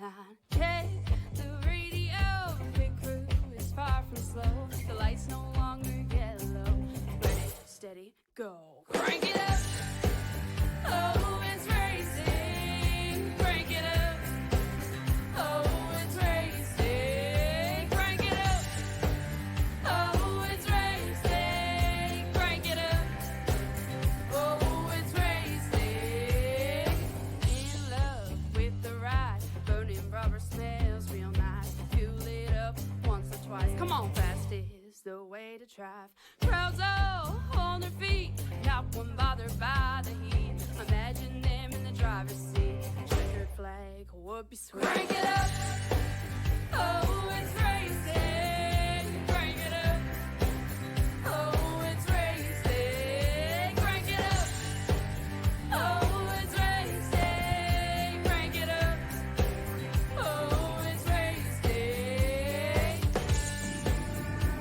line. Check the radio, pit crew is far from slow. The lights no longer yellow. Ready, steady, go. Crank it up. Oh, it's racing. Crank it up. Oh, it's racing. Crank it up. Oh, it's racing. Crank it up. Oh, it's racing. In love with the ride. Burning rubber smells real nice. Fuel it up once or twice. Come on, fast is the way to drive. Crowds all on their feet. Not one bothered by the heat. Imagine them in the driver's seat. Checkered flag would be sweet. Crank it up. Oh, it's racing. Crank it up. Oh, it's racing. Crank it up. Oh, it's racing. Crank it up. Oh, it's racing.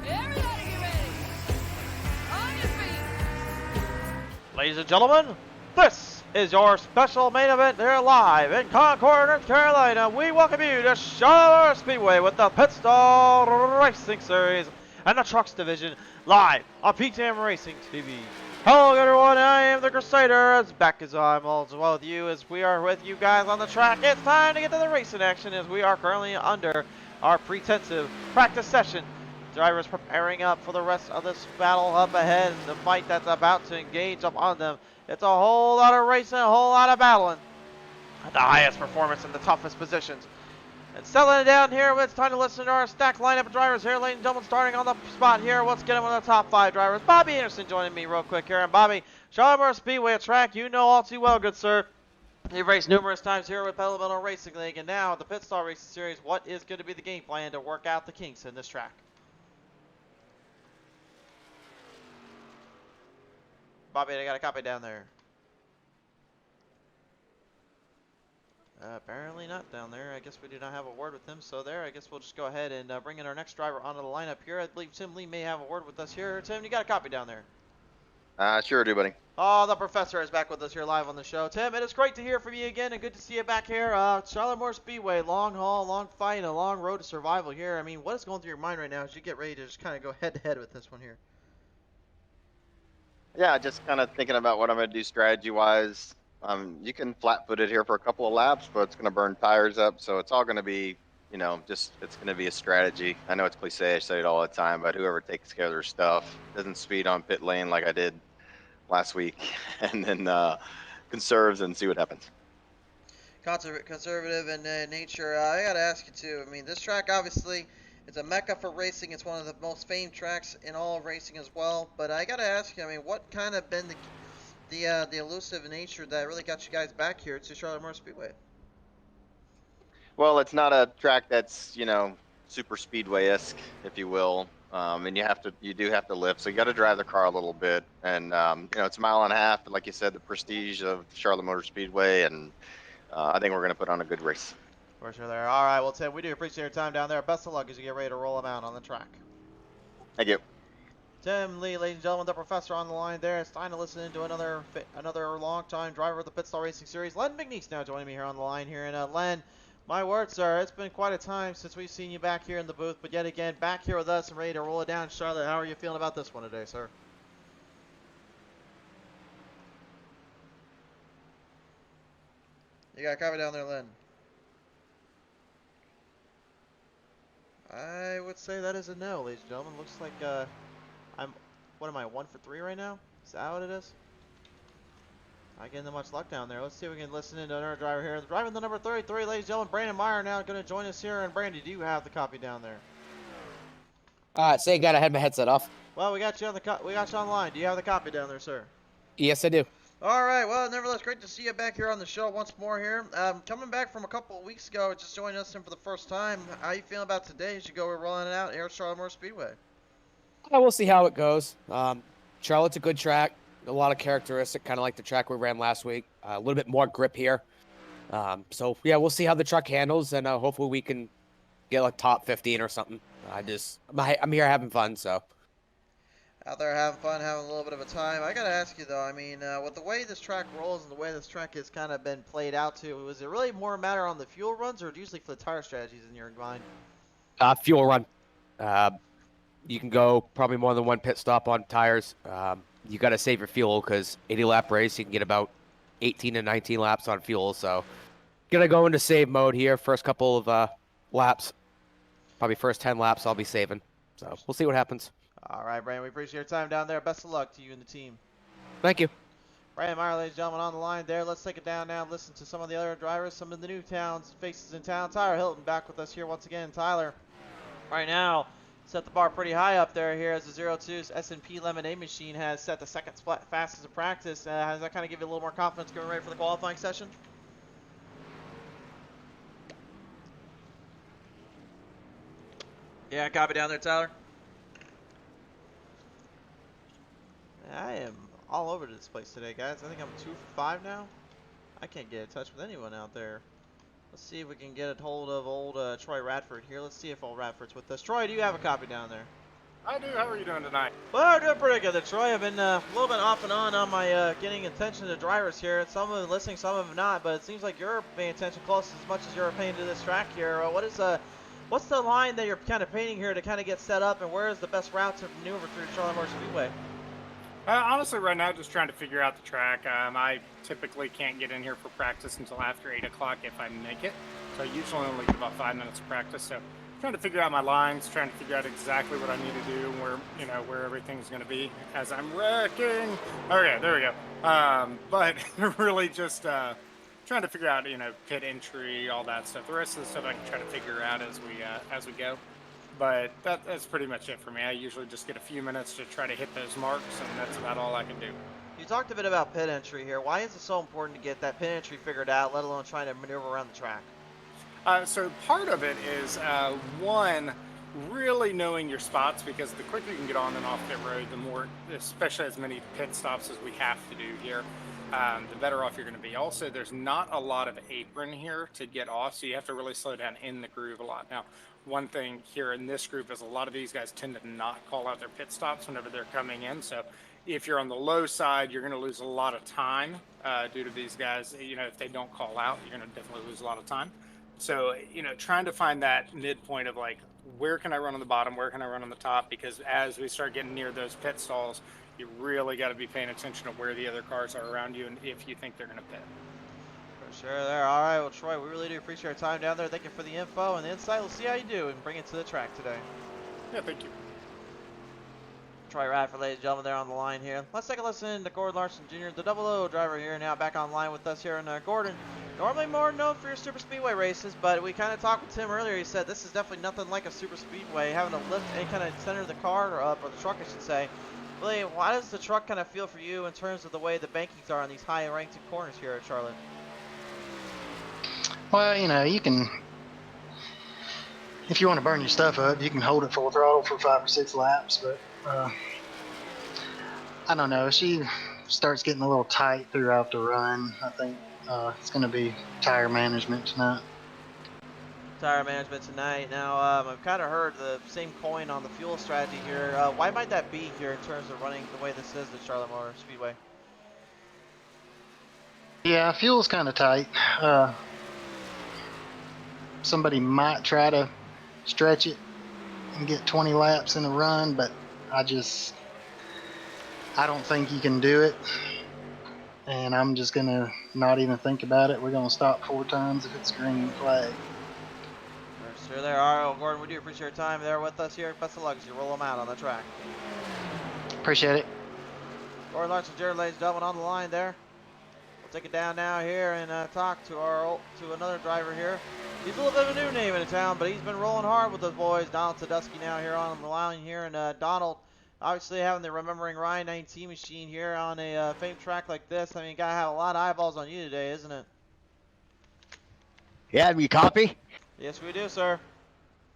Everybody get ready. On your feet. Ladies and gentlemen, this is your special main event here live in Concord, North Carolina. We welcome you to Charlotte Speedway with the Pit Stall Racing Series and the Trucks Division live on PTM Racing TV. Hello everyone, I am the Crusader, as back as I'm all as well with you as we are with you guys on the track. It's time to get to the racing action as we are currently under our pre-intensive practice session. Drivers preparing up for the rest of this battle up ahead and the fight that's about to engage upon them. It's a whole lot of racing, a whole lot of battling. At the highest performance in the toughest positions. And settling it down here, it's time to listen to our stacked lineup of drivers here, ladies and gentlemen, starting on the spot here. Let's get them on the top 5 drivers. Bobby Anderson joining me real quick here. And Bobby, Charlotte Speedway, a track you know all too well, good sir. You've raced numerous times here with Petalumano Racing League, and now at the Pit Stall Racing Series, what is going to be the game plan to work out the kinks in this track? Bobby, I got a copy down there. Apparently not down there. I guess we do not have a word with him. So there, I guess we'll just go ahead and bring in our next driver onto the lineup here. I believe Tim Lee may have a word with us here. Tim, you got a copy down there? Sure do, buddy. Oh, the professor is back with us here live on the show. Tim, it is great to hear from you again and good to see you back here. Charlotte Speedway, long haul, long fight, and a long road to survival here. I mean, what is going through your mind right now as you get ready to just kind of go head-to-head with this one here? Yeah, just kind of thinking about what I'm going to do strategy-wise. You can flat-foot it here for a couple of laps, but it's going to burn tires up, so it's all going to be, you know, just it's going to be a strategy. I know it's cliche, I say it all the time, but whoever takes care of their stuff, doesn't speed on pit lane like I did last week, and then conserves and see what happens. Conservative in nature. I got to ask you, too. I mean, this track, obviously, it's a mecca for racing. It's one of the most famed tracks in all of racing as well. But I got to ask you, I mean, what kind of been the elusive nature that really got you guys back here to Charlotte Motor Speedway? Well, it's not a track that's, you know, super speedway-esque, if you will. And you do have to lift, so you got to drive the car a little bit. And you know, it's a mile and a half, but like you said, the prestige of Charlotte Motor Speedway, and I think we're going to put on a good race. For sure there. All right, well, Tim, we do appreciate your time down there. Best of luck as you get ready to roll them out on the track. Thank you. Tim Lee, ladies and gentlemen, the professor on the line there. It's time to listen to another long-time driver of the Pit Stall Racing Series. Len McNeese now joining me here on the line here. And Len, my word, sir, it's been quite a time since we've seen you back here in the booth, but yet again, back here with us and ready to roll it down. Charlotte, how are you feeling about this one today, sir? You got a copy down there, Len? I would say that is a no, ladies and gentlemen. Looks like what am I, 1 for 3 right now? Is that what it is? Not getting that much luck down there. Let's see if we can listen in to another driver here. Driving the number 33, ladies and gentlemen, Brandon Meyer now going to join us here. And Brandon, do you have the copy down there? Say again, I had my headset off. Well, we got you on the line. Do you have the copy down there, sir? Yes, I do. All right. Well, nevertheless, great to see you back here on the show once more here. Coming back from a couple of weeks ago, just joining us in for the first time. How you feeling about today as you go rolling it out here at Charlotte Motor Speedway? We'll see how it goes. Charlotte's a good track. A lot of characteristic, kind of like the track we ran last week. A little bit more grip here. So, yeah, we'll see how the truck handles, and hopefully we can get like top 15 or something. I'm here having fun, so. out there having fun, having a little bit of a time. I gotta ask you though, I mean, with the way this track rolls and the way this track has kind of been played out to, was it really more a matter on the fuel runs or usually for the tire strategies in your mind? Fuel run. You can go probably more than one pit stop on tires. You got to save your fuel because 80 lap race, you can get about 18 to 19 laps on fuel. So, gonna go into save mode here. First couple of laps, probably first 10 laps, I'll be saving. So we'll see what happens. All right, Brandon, we appreciate your time down there. Best of luck to you and the team. Thank you. Brandon Meyer, ladies and gentlemen, on the line there. Let's take it down now and listen to some of the other drivers, some of the new towns, faces in town. Tyler Hilton back with us here once again. Tyler, right now, set the bar pretty high up there here as the 02's S&P Lemonade machine has set the second fastest in practice. Does that kind of give you a little more confidence getting ready for the qualifying session? Yeah, copy down there, Tyler. I am all over this place today, guys. I think I'm 2 for 5 now. I can't get in touch with anyone out there. Let's see if we can get a hold of old Troy Radford here. Let's see if old Radford's with us. Troy, do you have a copy down there? I do. How are you doing tonight? Well, I'm doing pretty good there, Troy. I've been a little bit off and on my getting attention to drivers here. Some of them listening, some of them not, but it seems like you're paying attention close as much as you're paying to this track here. What's the line that you're kind of painting here to kind of get set up, and where is the best route to maneuver through Charlotte Motor Speedway? Honestly, right now, just trying to figure out the track. I typically can't get in here for practice until after 8 o'clock if I make it. So I usually only get about 5 minutes of practice. So trying to figure out my lines, trying to figure out exactly what I need to do and where everything's going to be as I'm wrecking. Okay, there we go. But really just trying to figure out, pit entry, all that stuff. The rest of the stuff I can try to figure out as we go. But that's pretty much it for me. I usually just get a few minutes to try to hit those marks, and that's about all I can do. You talked a bit about pit entry here. Why is it so important to get that pit entry figured out, let alone trying to maneuver around the track? So part of it is, one, really knowing your spots, because the quicker you can get on and off pit road, the more, especially as many pit stops as we have to do here, the better off you're going to be. Also, there's not a lot of apron here to get off, so you have to really slow down in the groove a lot. Now, one thing here in this group is a lot of these guys tend to not call out their pit stops whenever they're coming in. So if you're on the low side, you're going to lose a lot of time due to these guys. If they don't call out, you're going to definitely lose a lot of time. So, trying to find that midpoint of like, where can I run on the bottom? Where can I run on the top? Because as we start getting near those pit stalls, you really got to be paying attention to where the other cars are around you and if you think they're going to pit. Sure there. All right, well, Troy, we really do appreciate your time down there. Thank you for the info and the insight. We'll see how you do and bring it to the track today. Yeah, thank you. Troy Radford, ladies and gentlemen, there on the line here. Let's take a listen to Gordon Larson Jr., the 00 driver here, now back online with us here. And Gordon, normally more known for your super speedway races, but we kind of talked with Tim earlier. He said this is definitely nothing like a super speedway, having to lift and kind of center the car up, or the truck, I should say. Really, why does the truck kind of feel for you in terms of the way the bankings are on these high-ranked corners here at Charlotte? Well, you can, if you want to burn your stuff up, you can hold it full throttle for 5 or 6 laps, but I don't know. She starts getting a little tight throughout the run. I think it's going to be tire management tonight. Tire management tonight. Now, I've kind of heard the same coin on the fuel strategy here. Why might that be here in terms of running the way this is the Charlotte Motor Speedway? Yeah, fuel's kind of tight. Somebody might try to stretch it and get 20 laps in a run, but I don't think you can do it. And I'm just going to not even think about it. We're going to stop 4 times if it's green flag. Sure there. All right, well, Gordon, we do appreciate your time there with us here. Best of luck as you roll them out on the track. Appreciate it. Gordon Larson, Jared, ladies and gentlemen, on the line there. We'll take it down now here and talk to another driver here. He's a little bit of a new name in the town, but he's been rolling hard with those boys. Donald Tedeschi now here on the line here, and Donald, obviously having the Remembering Ryan 19 machine here on a famed track like this. I mean, you gotta have a lot of eyeballs on you today, isn't it? Yeah, you copy? Yes, we do, sir.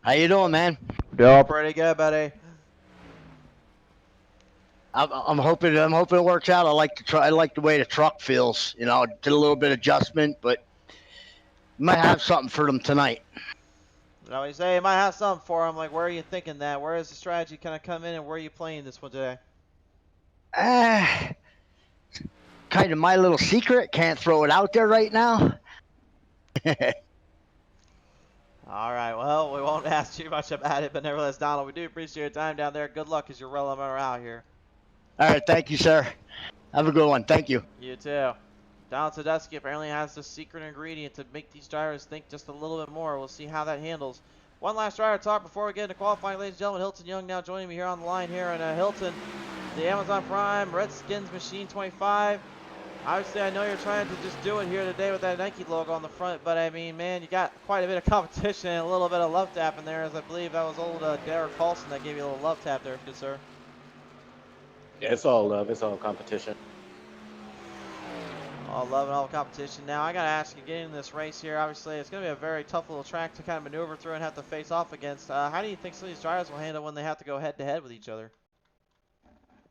How you doing, man? Doing pretty good, buddy. I'm hoping it works out. I like the way the truck feels. Did a little bit of adjustment, but might have something for them tonight. You say you might have something for him. Like, where are you thinking that? Where is the strategy kind of come in, and where are you playing this one today? Uh, kind of my little secret. Can't throw it out there right now. All right, well, we won't ask too much about it, but nevertheless, Donald, we do appreciate your time down there. Good luck as you're rolling around here. All right, thank you, sir. Have a good one. Thank you. You too. Donald Tedeschi apparently has the secret ingredient to make these drivers think just a little bit more. We'll see how that handles. One last driver talk before we get into qualifying, ladies and gentlemen. Hilton Young now joining me here on the line here. And Hilton, the Amazon Prime Redskins Machine 25. Obviously, I know you're trying to just do it here today with that Nike logo on the front, but I mean, man, you got quite a bit of competition and a little bit of love tap in there, as I believe that was old Derek Paulson that gave you a little love tap there, good sir. Yeah, it's all love. It's all competition. All love and all competition. Now, I got to ask you, getting in this race here, obviously, it's going to be a very tough little track to kind of maneuver through and have to face off against. How do you think some of these drivers will handle when they have to go head-to-head with each other?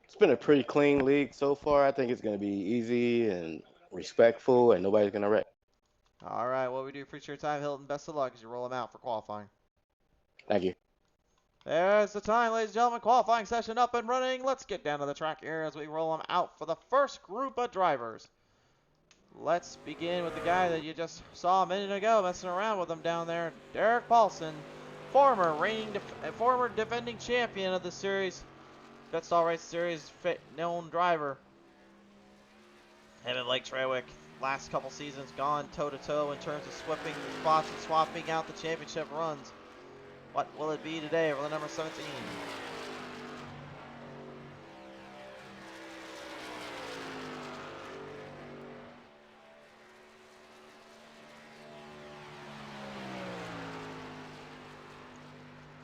It's been a pretty clean league so far. I think it's going to be easy and respectful, and nobody's going to wreck. All right, well, we do appreciate your time, Hilton. Best of luck as you roll them out for qualifying. Thank you. There's the time, ladies and gentlemen. Qualifying session up and running. Let's get down to the track here as we roll them out for the first group of drivers. Let's begin with the guy that you just saw a minute ago messing around with him down there, Derek Paulson, former defending champion of the series, Pitstall Race Series known driver. Him and Blake Trewick, last couple seasons gone toe-to-toe in terms of swapping spots and swapping out the championship runs. What will it be today for the number 17?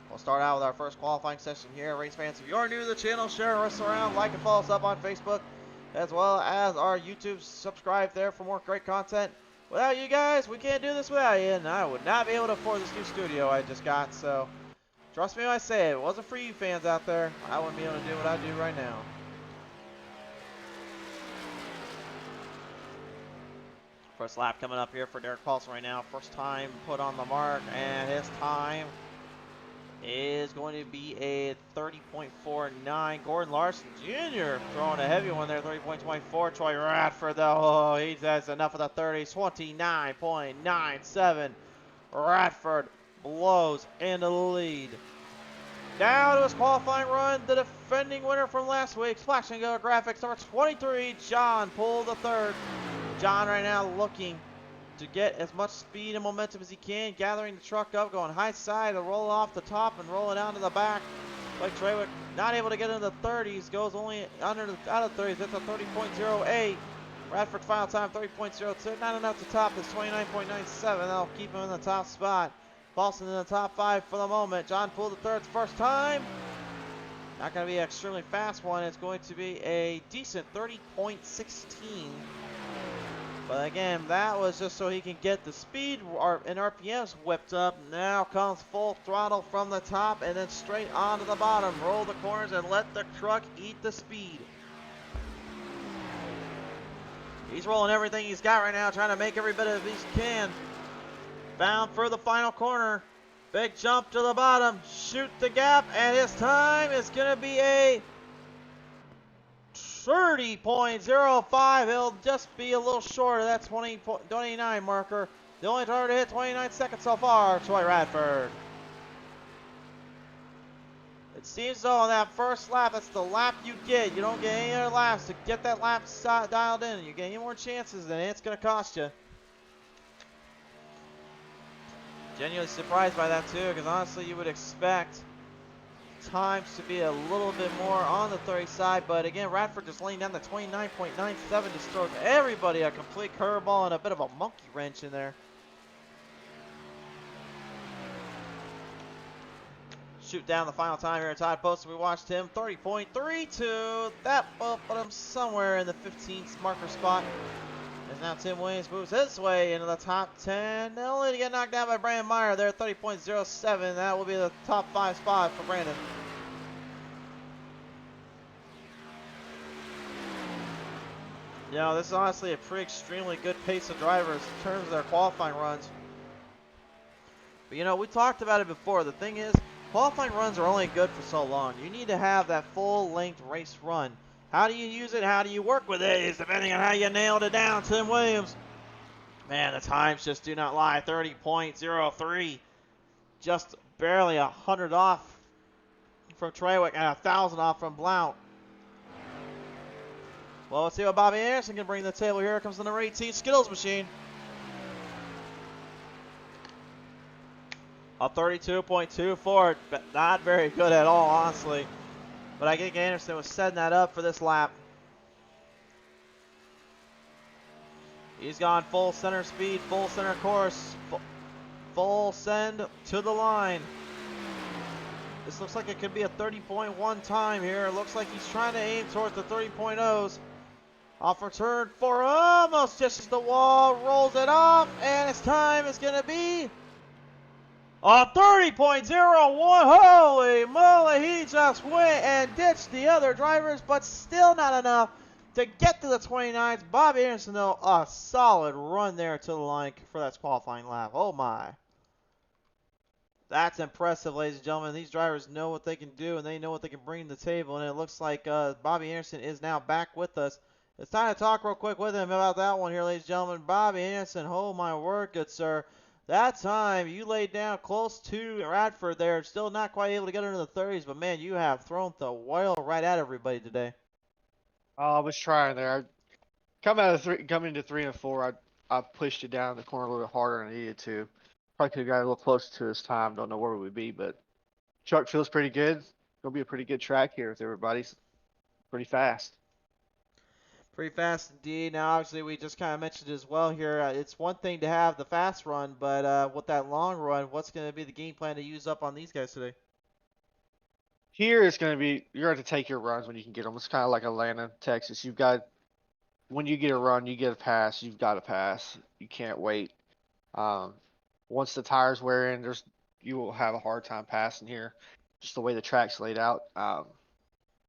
We'll start out with our first qualifying session here. Race fans, if you're new to the channel, share us around, like and follow us up on Facebook, as well as our YouTube. Subscribe there for more great content. Without you guys, we can't do this without you, and I would not be able to afford this new studio I just got, so trust me when I say it. If it wasn't for you fans out there, I wouldn't be able to do what I do right now. First lap coming up here for Derek Paulson right now. First time put on the mark, and his time is going to be a 30.49. Gordon Larson Jr. throwing a heavy one there, 30.24. Troy Radford, though, oh, he has enough of the 30s, 29.97. Radford blows into the lead. Down to his qualifying run, the defending winner from last week, Splash and Go Graphics, number 23, John Poole the third. John right now looking to get as much speed and momentum as he can, gathering the truck up, going high side to roll off the top and roll it down to the back. Like Trewick, not able to get into the 30s, goes only out of the 30s. That's a 30.08. Radford's final time 30.02. Not enough to top his 29.97. That'll keep him in the top spot. Paulson in the top 5 for the moment. John Poole the third's first time. Not going to be an extremely fast one. It's going to be a decent 30.16. But again, that was just so he can get the speed and RPMs whipped up. Now comes full throttle from the top and then straight onto the bottom. Roll the corners and let the truck eat the speed. He's rolling everything he's got right now, trying to make every bit of it he can. Bound for the final corner. Big jump to the bottom. Shoot the gap, and his time is going to be a 30.05. He'll just be a little short of that 29 marker. The only driver to hit 29 seconds so far, Troy Radford. It seems though on that first lap, that's the lap you get. You don't get any other laps to get that lap dialed in. You get any more chances, then it's going to cost you. Genuinely surprised by that too, because honestly you would expect times to be a little bit more on the 30 side, but again, Radford just laying down the 29.97, just throws everybody a complete curveball and a bit of a monkey wrench in there. Shoot down the final time here at Todd Post. We watched him 30.32. That will put him somewhere in the 15th marker spot. As now Tim Williams moves his way into the top 10. Only to get knocked down by Brandon Meyer there, 30.07. That will be the top 5 spot for Brandon. You know, this is honestly a pretty extremely good pace of drivers in terms of their qualifying runs. But you know, we talked about it before. The thing is, qualifying runs are only good for so long. You need to have that full-length race run. How do you use it? How do you work with it? Is depending on how you nailed it down. Tim Williams. Man, the times just do not lie. 30.03. Just barely 100 off from Trawick and 1,000 off from Blount. Well, let's see what Bobby Anderson can bring to the table. Here comes the number 18 Skittles machine. A 32.24, but not very good at all, honestly. But I think Anderson was setting that up for this lap. He's gone full center speed, full center course, full send to the line. This looks like it could be a 30.1 time here. It looks like he's trying to aim towards the 30.0s. Off for turn 4, almost just as the wall rolls it off, and his time is going to be a 30.01. Holy moly, he just went and ditched the other drivers, but still not enough to get to the 29s. Bobby Anderson, though, a solid run there to the line for that qualifying lap. Oh my. That's impressive, ladies and gentlemen. These drivers know what they can do, and they know what they can bring to the table, and it looks like Bobby Anderson is now back with us. It's time to talk real quick with him about that one here, ladies and gentlemen. Bobby Anderson, oh my word, good sir. That time, you laid down close to Radford there. Still not quite able to get into the 30s, but man, you have thrown the oil right at everybody today. Oh, I was trying there. Coming into 3 and 4, I pushed it down the corner a little bit harder than I needed to. Probably could have got a little closer to his time. Don't know where we would be, but truck feels pretty good. Gonna be a pretty good track here with everybody's pretty fast. Pretty fast indeed. Now, obviously, we just kind of mentioned as well here. It's one thing to have the fast run, but with that long run, what's going to be the game plan to use up on these guys today? Here it's gonna be you're going to take your runs when you can get them. It's kind of like Atlanta, Texas. When you get a run, you get a pass. You've got to pass. You can't wait. Once the tires wear in, you will have a hard time passing here. Just the way the track's laid out.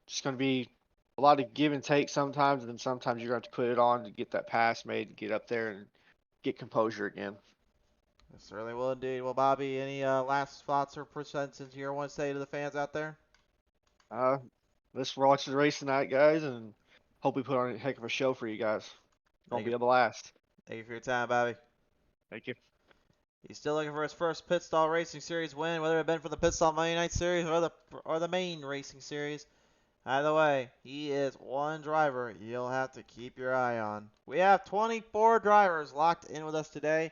Just going to be a lot of give and take sometimes, and then sometimes you're going to have to put it on to get that pass made, to get up there and get composure again. It certainly will indeed. Well, Bobby, any last thoughts or percentages you want to say to the fans out there? Let's watch the race tonight, guys, and hope we put on a heck of a show for you guys. Gonna be a blast. Thank you for your time, Bobby. Thank you. He's still looking for his first Pit Stall Racing Series win, whether it had been for the Pit Stall Monday Night Series or the main racing series. Either way, he is one driver you'll have to keep your eye on. We have 24 drivers locked in with us today.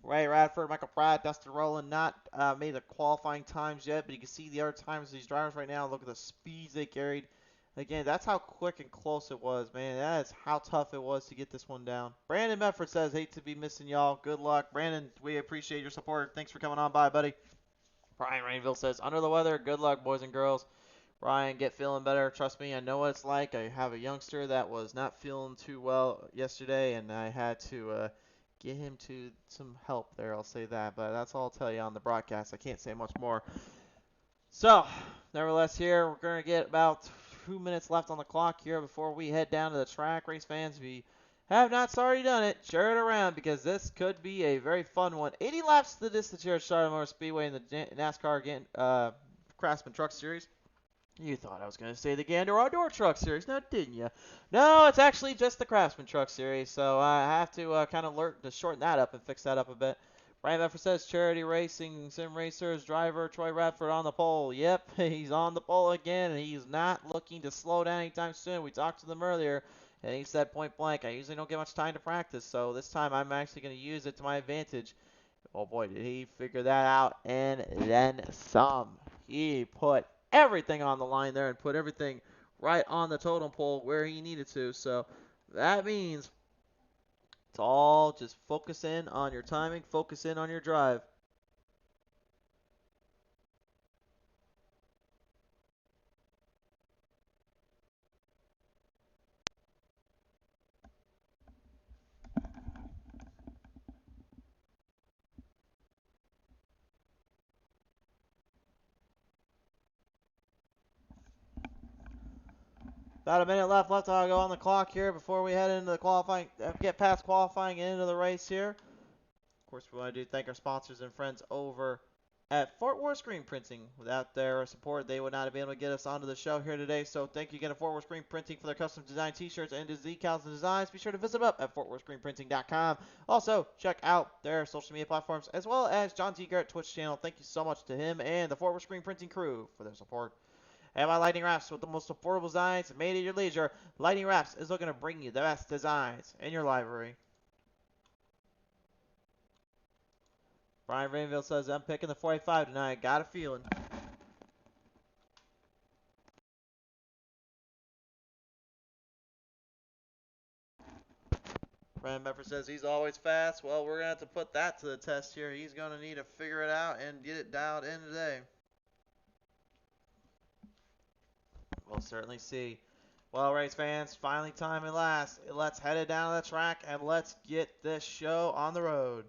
Ray Radford, Michael Pratt, Dustin Rowland, not made the qualifying times yet, but you can see the other times of these drivers right now. Look at the speeds they carried. Again, that's how quick and close it was, man. That is how tough it was to get this one down. Brandon Medford says, hate to be missing y'all. Good luck. Brandon, we appreciate your support. Thanks for coming on by, buddy. Brian Rainville says, under the weather. Good luck, boys and girls. Brian, get feeling better. Trust me, I know what it's like. I have a youngster that was not feeling too well yesterday, and I had to get him to some help there. I'll say that, but that's all I'll tell you on the broadcast. I can't say much more. So, nevertheless, here we're going to get about 2 minutes left on the clock here before we head down to the track. Race fans, if you have not already done it, share it around because this could be a very fun one. 80 laps to the distance here at Charlotte Motor Speedway in the NASCAR Craftsman Truck Series. You thought I was going to say the Gander Outdoor Truck Series, now didn't you? No, it's actually just the Craftsman Truck Series, so I have to kind of learn to shorten that up and fix that up a bit. Brian Medford says, Charity Racing Sim Racers driver Troy Radford on the pole. Yep, he's on the pole again, and he's not looking to slow down anytime soon. We talked to them earlier, and he said point blank, I usually don't get much time to practice, so this time I'm actually going to use it to my advantage. Oh boy, did he figure that out, and then some. He put everything on the line there and put everything right on the totem pole where he needed to, so that means it's all just focus in on your timing, focus in on your drive. About a minute left. I'll go on the clock here before we head into the qualifying, get past qualifying and into the race here. Of course, we want to thank our sponsors and friends over at Fort Worth Screen Printing. Without their support, they would not have been able to get us onto the show here today. So thank you again to Fort Worth Screen Printing for their custom design t-shirts and decals and designs. Be sure to visit them up at fortworthscreenprinting.com. Also, check out their social media platforms as well as John T. Garrett Twitch channel. Thank you so much to him and the Fort Worth Screen Printing crew for their support. And my Lightning Wrapz with the most affordable designs made at your leisure. Lightning Wrapz is looking to bring you the best designs in your library. Brian Rainville says, I'm picking the 485 tonight. Got a feeling. Brandon Medford says he's always fast. Well, we're going to have to put that to the test here. He's going to need to figure it out and get it dialed in today. We'll certainly see. Well, race fans, finally time at last. Let's head it down to the track and let's get this show on the road.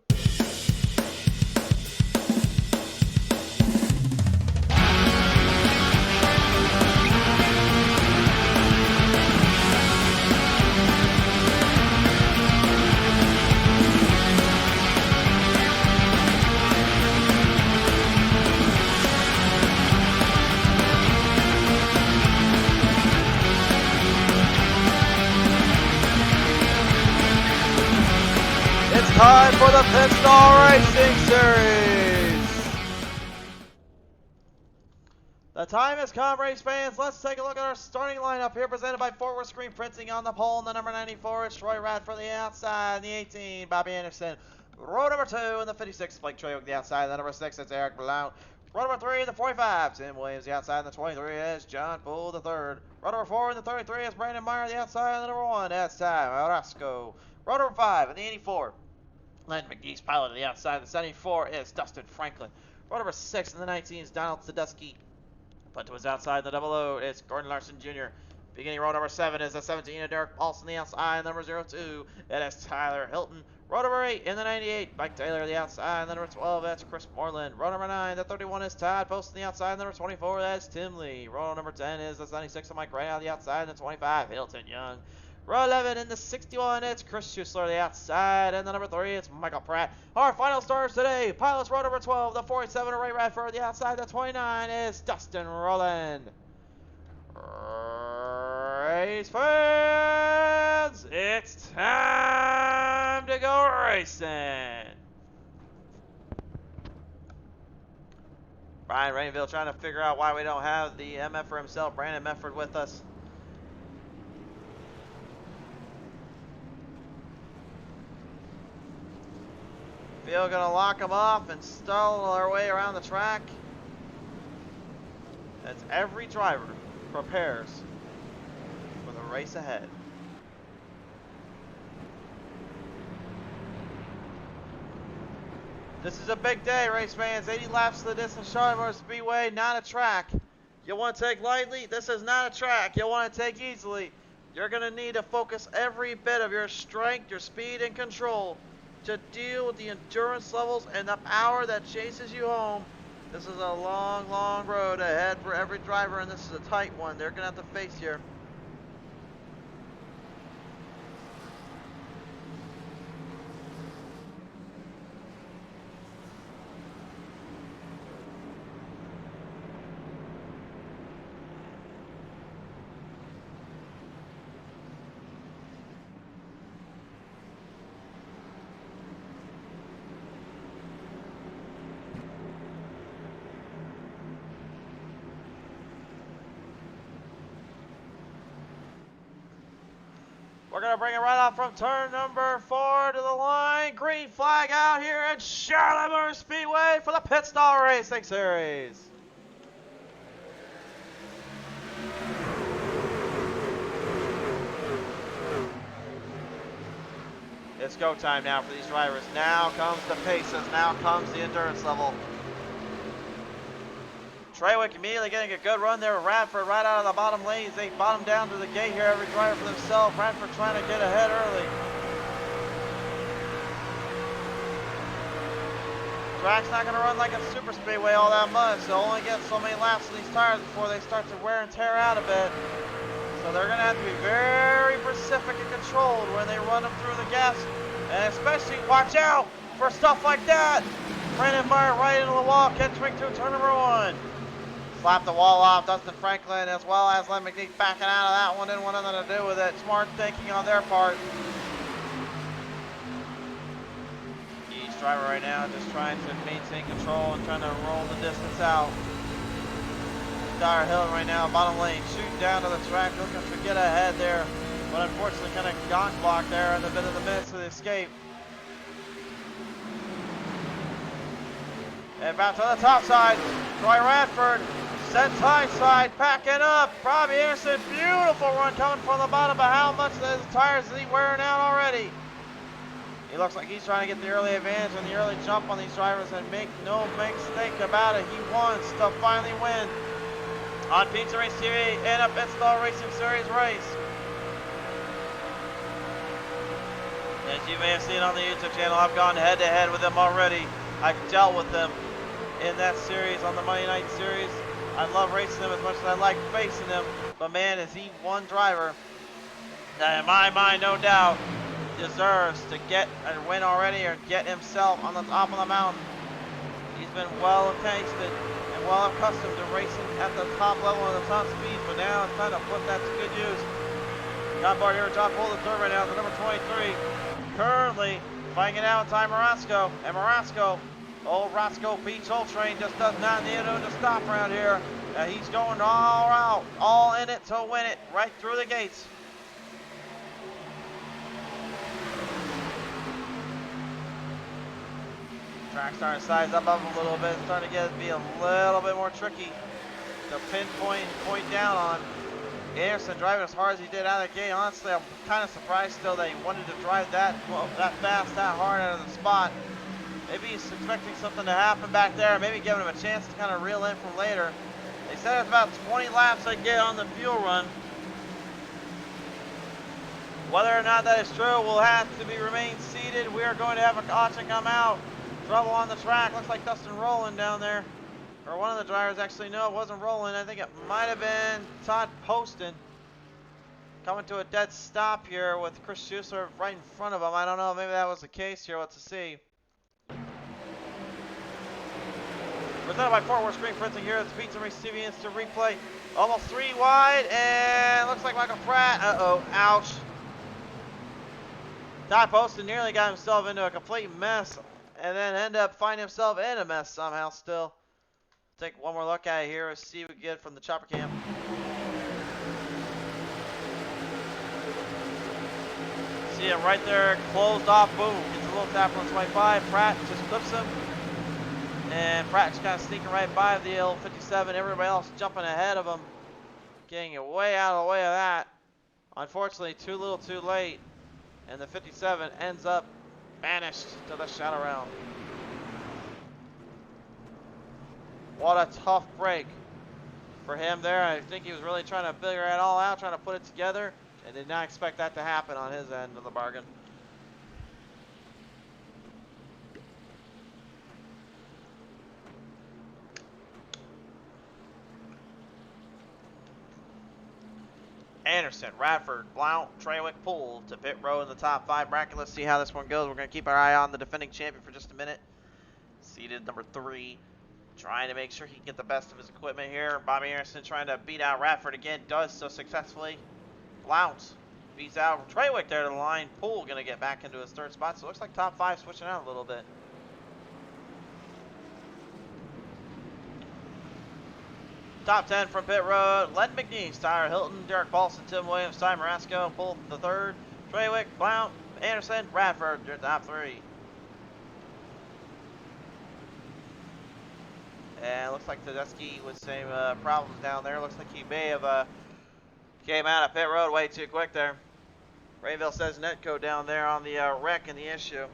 Time for the Pit Stall Racing Series. The time has come, race fans. Let's take a look at our starting lineup here, presented by Fort Worth Screen Printing. On the pole in the number 94, it's Troy Radford the outside. The 18, Bobby Anderson. Row number 2 in the 56, Blake Trawick the outside. The number 6, it's Eric Blount. Row number 3 in the 45, Tim Williams the outside. And the 23 is John Poole the third. Row number 4 in the 33 is Brandon Meyer the outside. And the number 1, that's Ty Orozco. Row number 5 in the 84. Len McGee's pilot to the outside. The 74 is Dustin Franklin. Row number 6 in the 19 is Donald Sadusky. But to his outside, the 00 is Gordon Larson Jr. Beginning row number 7 is the 17 of Derek Paulson the outside. Number 02, that is Tyler Hilton. Row number 8 in the 98, Mike Taylor the outside. And the number 12, that's Chris Moreland. Row number 9, the 31 is Todd Post on the outside. Number 24, that's Tim Lee. Row number 10 is the 76 of Mike Ray on the outside. And the 25, Hilton Young. Row 11 in the 61, it's Chris Schuessler the outside, and the number 3, it's Michael Pratt. Our final stars today, pilots row number 12, the 47, Ray Radford the outside, the 29 is Dustin Rowland. Race fans, it's time to go racing. Brian Rainville trying to figure out why we don't have the MFer himself, Brandon Medford, with us. We're gonna lock them off and stall our way around the track. As every driver prepares for the race ahead. This is a big day, race fans. 80 laps to the distance, Charlotte Motor Speedway, not a track you want to take lightly. This is not a track you want to take easily. You're gonna need to focus every bit of your strength, your speed, and control to deal with the endurance levels and the power that chases you home. This is a long, long road ahead for every driver, and this is a tight one they're gonna have to face here. We're going to bring it right off from turn number 4 to the line. Green flag out here at Charlotte Motor Speedway for the Pit Stall Racing Series. It's go time now for these drivers. Now comes the paces. Now comes the endurance level. Trawick immediately getting a good run there with Radford right out of the bottom lanes. They bottom down to the gate here, every driver for themselves. Radford trying to get ahead early. Track's not going to run like a super speedway all that much. They'll only get so many laps of these tires before they start to wear and tear out a bit. So they're going to have to be very specific and controlled when they run them through the gas. And especially watch out for stuff like that. Brandon Meyer right into the wall. Catch swing through turn number 1. Slap the wall off. Dustin Franklin as well as Len McGee backing out of that one. Didn't want nothing to do with it. Smart thinking on their part. Each driver right now just trying to maintain control and trying to roll the distance out. Tyler Hilton right now, bottom lane, shooting down to the track, looking to get ahead there. But unfortunately kind of gonk blocked there in the bit of the midst of the escape. And back to the top side, Troy Radford, set high side, packing up. Bobby Anderson, beautiful run coming from the bottom, but how much of his tires is he wearing out already? He looks like he's trying to get the early advantage and the early jump on these drivers, and make no mistake about it, he wants to finally win on Pizza Race TV and a Pitstall Racing Series race. As you may have seen on the YouTube channel, I've gone head to head with them already. I've dealt with them in that series, on the Monday Night Series. I love racing them as much as I like facing them, but man, is he one driver that in my mind, no doubt, deserves to get a win already or get himself on the top of the mountain. He's been well tasted and well accustomed to racing at the top level and the top speed, but now it's time to put that to good use. On board here, John Bull, the third right now, the number 23. Currently fighting it out with Ty Morasco, and Morasco, old Roscoe Beach Old Train, just does not need to stop around here. He's going all out, all in it to win it, right through the gates. Track starting to size up a little bit, starting to be a little bit more tricky to pinpoint and point down on. Anderson driving as hard as he did out of the gate. Honestly, I'm kind of surprised still that he wanted to drive that fast, that hard out of the spot. Maybe he's expecting something to happen back there, maybe giving him a chance to kind of reel in from later. They said it's about 20 laps they get on the fuel run. Whether or not that is true will have to remain seated. We are going to have a caution come out. Trouble on the track. Looks like Dustin Rowland down there. Or one of the drivers, actually, no, it wasn't Rowland. I think it might have been Todd Poston. Coming to a dead stop here with Chris Schuessler right in front of him. I don't know, maybe that was the case here. Let's see. Presented by Fort Worth Screen Printing here at the Pizza Race TV Instant Replay. Almost 3 wide, and looks like Michael Pratt. Uh-oh, ouch. Todd Poston nearly got himself into a complete mess, and then ended up finding himself in a mess somehow still. Take one more look at it here, see what we get from the chopper cam. See him right there, closed off, boom. Gets a little tap on his way by. Pratt just clips him. And Pratt's kind of sneaking right by the L57. Everybody else jumping ahead of him. Getting way out of the way of that. Unfortunately, too little too late. And the 57 ends up banished to the shadow round. What a tough break for him there. I think he was really trying to figure it all out, trying to put it together, and did not expect that to happen on his end of the bargain. Anderson, Radford, Blount, Trawick, Poole to pit row in the top 5 bracket. Let's see how this one goes. We're going to keep our eye on the defending champion for just a minute. Seated number 3. Trying to make sure he can get the best of his equipment here. Bobby Anderson trying to beat out Radford again. Does so successfully. Blount beats out Trawick there to the line. Poole going to get back into his 3rd spot. So it looks like top 5 switching out a little bit. Top 10 from pit road. Len McNeese, Tyler Hilton, Derek Paulson, Tim Williams, Ty Morasco, Poole the 3rd. Trawick, Blount, Anderson, Radford, your top 3. And it looks like Tedeschi with same problems down there. Looks like he may have came out of pit road way too quick there. Rayville says Netco down there on the wreck and the issue.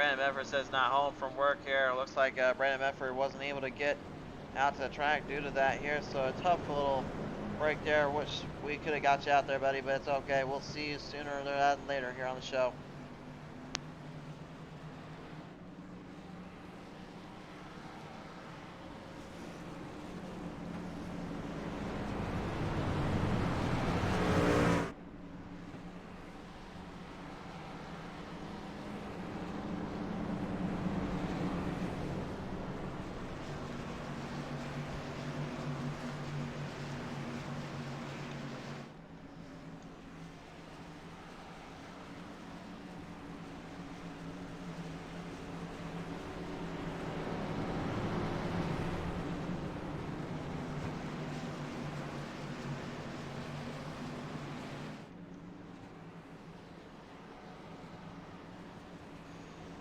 Brandon Medford says not home from work here. It looks like Brandon Medford wasn't able to get out to the track due to that here, so a tough little break there, which we could have got you out there, buddy, but it's okay. We'll see you sooner than later here on the show.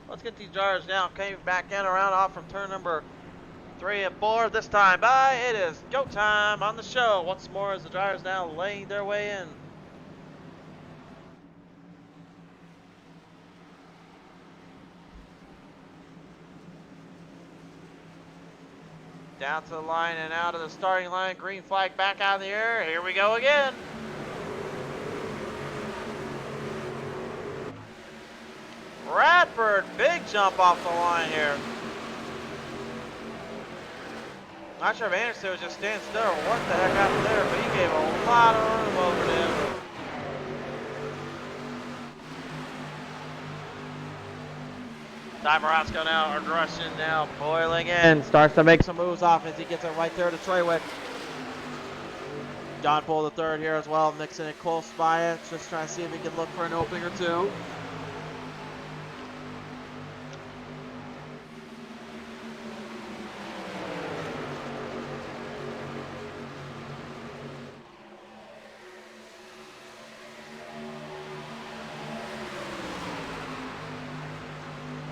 Let's get these drivers now. Came back in around off from turn number 3 and 4 this time by. It is go time on the show. Once more as the drivers now laying their way in. Down to the line and out of the starting line. Green flag back out in the air. Here we go again. Radford, big jump off the line here. Not sure if Anderson was just standing still or what the heck happened there, but he gave a lot of room over to him. Dimerosco now, aggression now, boiling in. Starts to make some moves off as he gets it right there to Treywick. John Poole the third here as well, mixing it close by it. Just trying to see if he can look for an opening or two.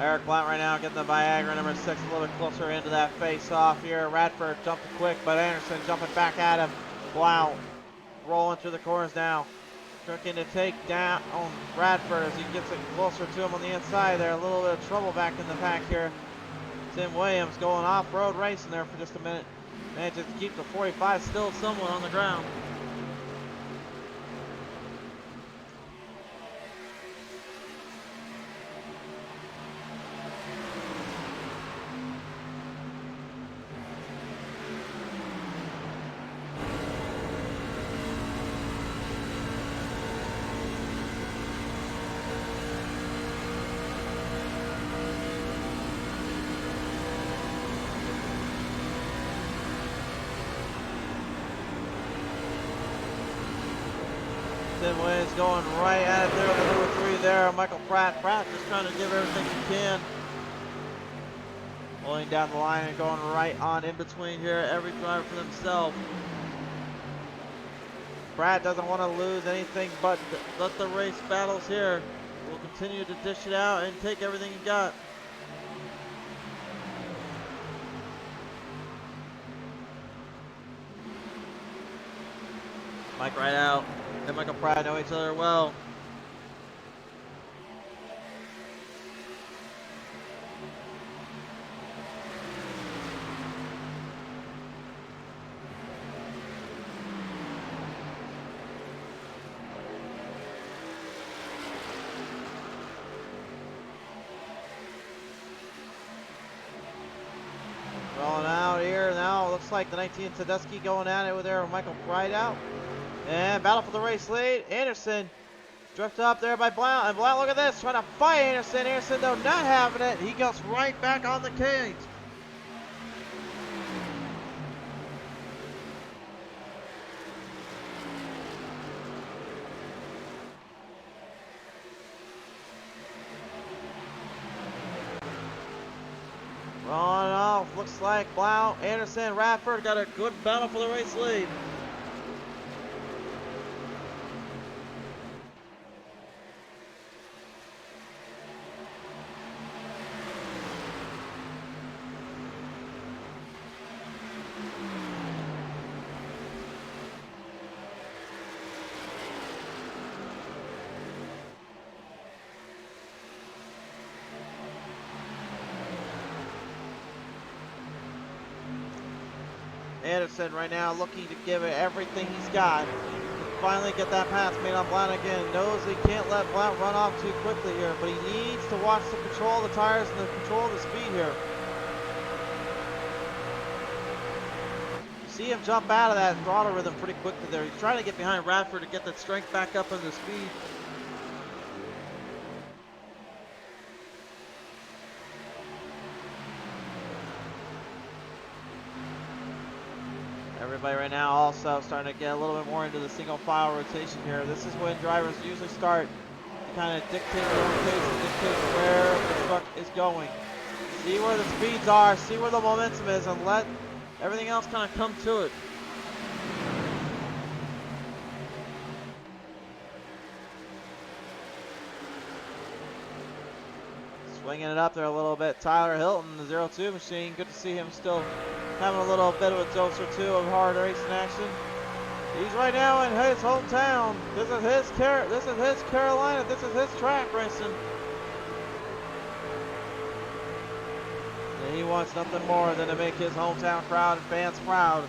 Eric Blount right now getting the Viagra number 6 a little bit closer into that face-off here. Radford jumping quick, but Anderson jumping back at him. Blount rolling through the corners now. Looking to take down Radford as he gets it closer to him on the inside there. A little bit of trouble back in the pack here. Tim Williams going off-road racing there for just a minute. Manages to keep the 45 still somewhat on the ground. Tim Williams going right at it there with the number 3 there. Michael Pratt. Pratt just trying to give everything he can. Pulling down the line and going right on in between here. Every driver for themselves. Pratt doesn't want to lose anything but let the race battles here. We'll continue to dish it out and take everything he got. Mike right out. And Michael Pratt know each other well. Rolling out here now. Looks like the 19 Tedeschi going at it with there with Michael Pratt out. And battle for the race lead. Anderson drifted up there by Blount. And Blount, look at this, trying to fight Anderson. Anderson, though, not having it. He goes right back on the cage. Rolling off. Looks like Blount, Anderson, Radford got a good battle for the race lead. Anderson right now looking to give it everything he's got. Finally get that pass made on Blount again. Knows he can't let Blount run off too quickly here, but he needs to watch the control of the tires and the control of the speed here. See him jump out of that throttle rhythm pretty quickly there. He's trying to get behind Radford to get that strength back up into speed. Everybody right now also starting to get a little bit more into the single file rotation here. This is when drivers usually start to kind of dictate their own pace and dictate where the truck is going. See where the speeds are, see where the momentum is, and let everything else kind of come to it. Swinging it up there a little bit. Tyler Hilton, the 0-2 machine. Good to see him still having a little bit of a dose or two of hard racing action. He's right now in his hometown. This is his Carolina. This is his track racing. And he wants nothing more than to make his hometown crowd and fans proud.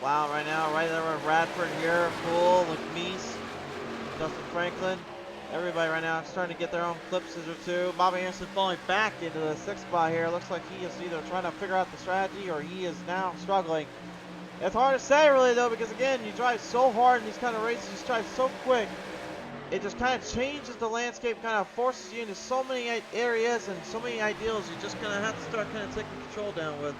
Wow, right now, right there with Radford here, Poole, McNeese, Justin Franklin. Everybody right now is starting to get their own clipses or two. Bobby Anderson falling back into the 6th spot here. Looks like he is either trying to figure out the strategy or he is now struggling. It's hard to say really though, because again, you drive so hard in these kind of races, you just drive so quick. It just kind of changes the landscape, kind of forces you into so many areas and so many ideals you just kind of have to start kind of taking control down with.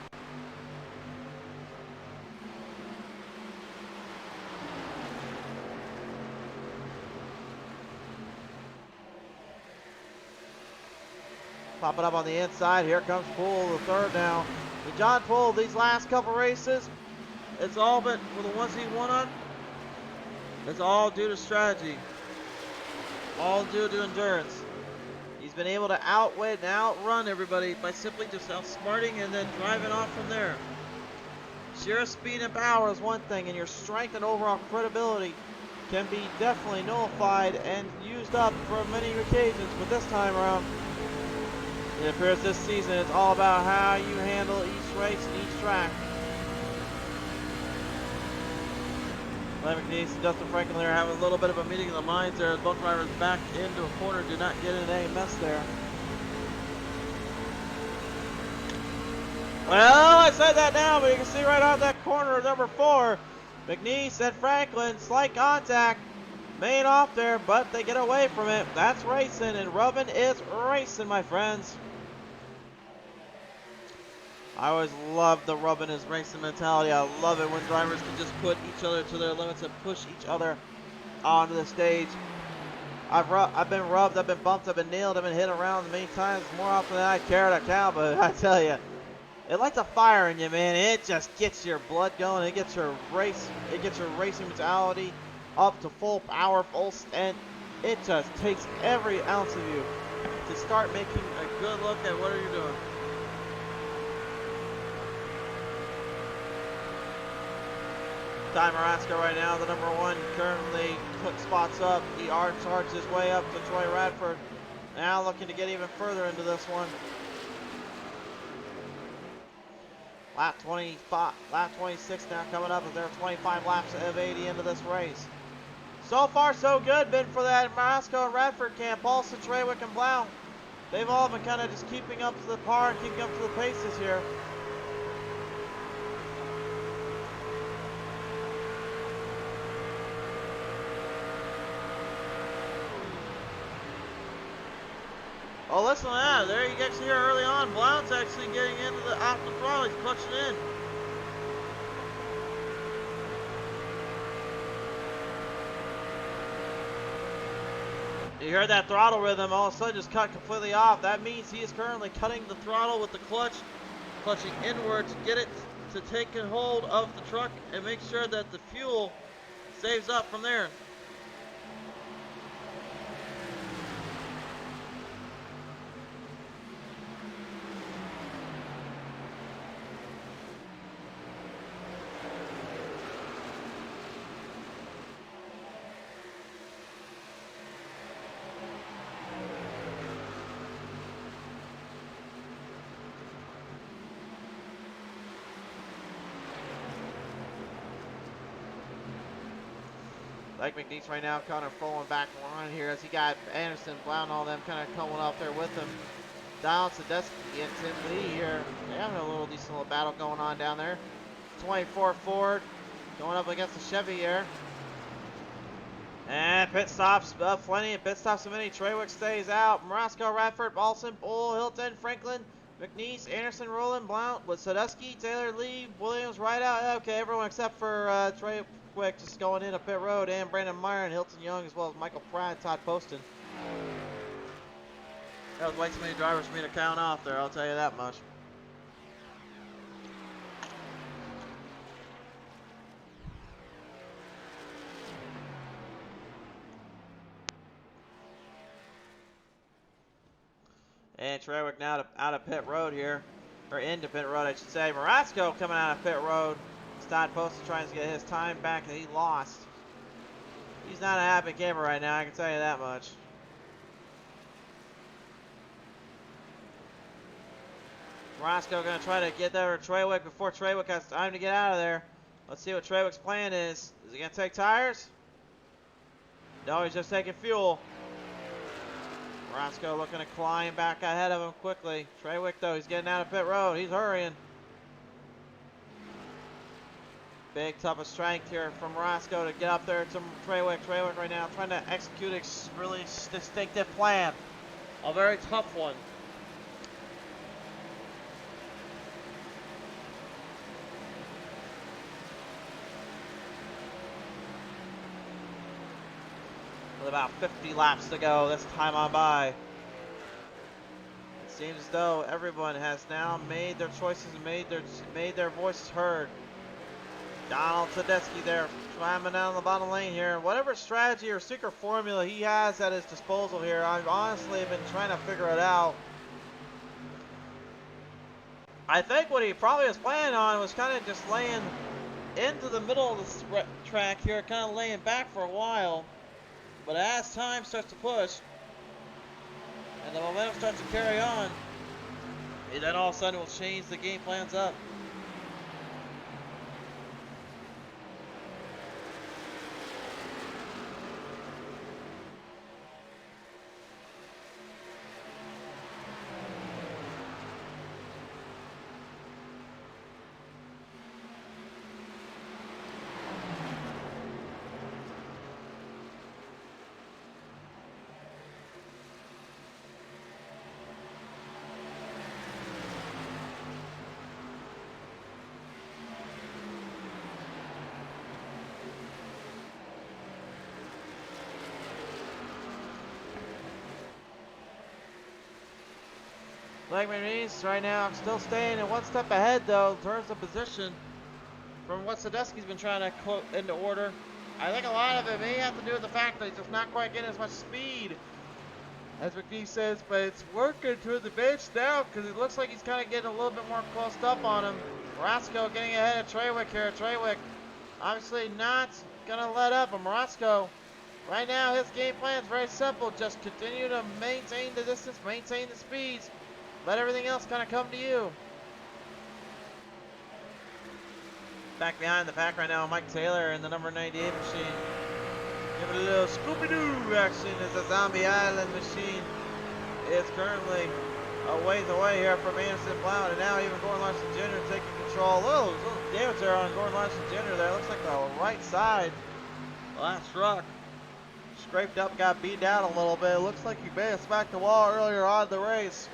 Popping up on the inside. Here comes Poole, the 3rd now. And John Poole, these last couple races, it's all been, for the ones he won on, it's all due to strategy. All due to endurance. He's been able to outwit and outrun everybody by simply just outsmarting and then driving off from there. Sheer speed and power is one thing, and your strength and overall credibility can be definitely nullified and used up for many occasions, but this time around, it appears this season it's all about how you handle each race and each track. Glenn McNeese and Justin Franklin there having a little bit of a meeting of the minds there as both drivers back into a corner, do not get in any mess there. Well, I said that now, but you can see right out that corner of number 4, McNeese and Franklin, slight contact, made off there, but they get away from it. That's racing, and rubbing is racing, my friends. I always love the rubbing is racing mentality. I love it when drivers can just put each other to their limits and push each other onto the stage. I've been rubbed, I've been bumped, I've been nailed, I've been hit around many times, more often than I care to count, but I tell you, it lights a fire in you, man. It just gets your blood going. It gets your racing mentality up to full power, full stint. It just takes every ounce of you to start making a good look at what are you doing. Ty Maraska right now, the number 1, currently spots up. He charges his way up to Troy Radford. Now looking to get even further into this one. Lap 26 now coming up as there are 25 laps of 80 into this race. So far so good, been for that Maraska and Radford camp. Paulson, Treywick, and Blount. They've all been kind of just keeping up to the par and keeping up to the paces here. Oh, listen to that. There you can see here early on. Blount's actually getting into the off the throttle. He's clutching in. You heard that throttle rhythm all of a sudden just cut completely off. That means he is currently cutting the throttle with the clutch, clutching inward to get it to take a hold of the truck and make sure that the fuel saves up from there. Like McNeese right now kind of falling back line here as he got Anderson, Blount, all them kind of coming up there with him. Down to Dusky and Tim Lee here. They're having a little decent little battle going on down there. 24 Ford going up against the Chevy here. And pit stops, plenty of pit stops, so many. Treywick stays out. Morasco, Radford, Balson, Bull, Hilton, Franklin, McNeese, Anderson, Roland, Blount with Sadusky, Taylor, Lee, Williams, right out. Okay, everyone except for Treywick just going in a pit road, and Brandon Meyer and Hilton Young, as well as Michael Pratt, Todd Poston. That was way too many drivers for me to count off there, I'll tell you that much. And Treywick now out of pit road here, or into pit road, I should say. Morasco coming out of pit road. Todd Poston trying to get his time back that he lost. He's not a happy camper right now, I can tell you that much. Morasco going to try to get there to Treywick before Treywick has time to get out of there. Let's see what Treywick's plan is. Is he going to take tires? No, he's just taking fuel. Morasco looking to climb back ahead of him quickly. Treywick, though, he's getting out of pit road. He's hurrying. Big tough of strength here from Morasco to get up there to Treywick. Treywick right now trying to execute a really distinctive plan. A very tough one. With about 50 laps to go this time on by. It seems as though everyone has now made their choices and made their voices heard. Donald Tedeschi there, climbing down the bottom lane here. Whatever strategy or secret formula he has at his disposal here, I've honestly been trying to figure it out. I think what he probably was planning on was kind of just laying into the middle of the track here, kind of laying back for a while. But as time starts to push, and the momentum starts to carry on, he then all of a sudden will change the game plans up. Blake McNeese right now still staying in one step ahead though in terms of position from what Sadusky's been trying to quote into order. I think a lot of it may have to do with the fact that he's just not quite getting as much speed as McNeese says, but it's working to the bench now because it looks like he's kind of getting a little bit more closed up on him. Morasco getting ahead of Treywick here. Treywick obviously not going to let up, but Morasco right now his game plan is very simple. Just continue to maintain the distance, maintain the speeds. Let everything else kind of come to you. Back behind the pack right now, Mike Taylor in the number 98 machine. Give it a little Scooby-Doo action as the Zombie Island machine is currently a ways away here from Anderson Blount. And now even Gordon Larson Jr. taking control. Little damage there on Gordon Larson Jr. there. Looks like the right side of that truck. scraped up, got beat down a little bit. It looks like he may have smacked the wall earlier on in the race.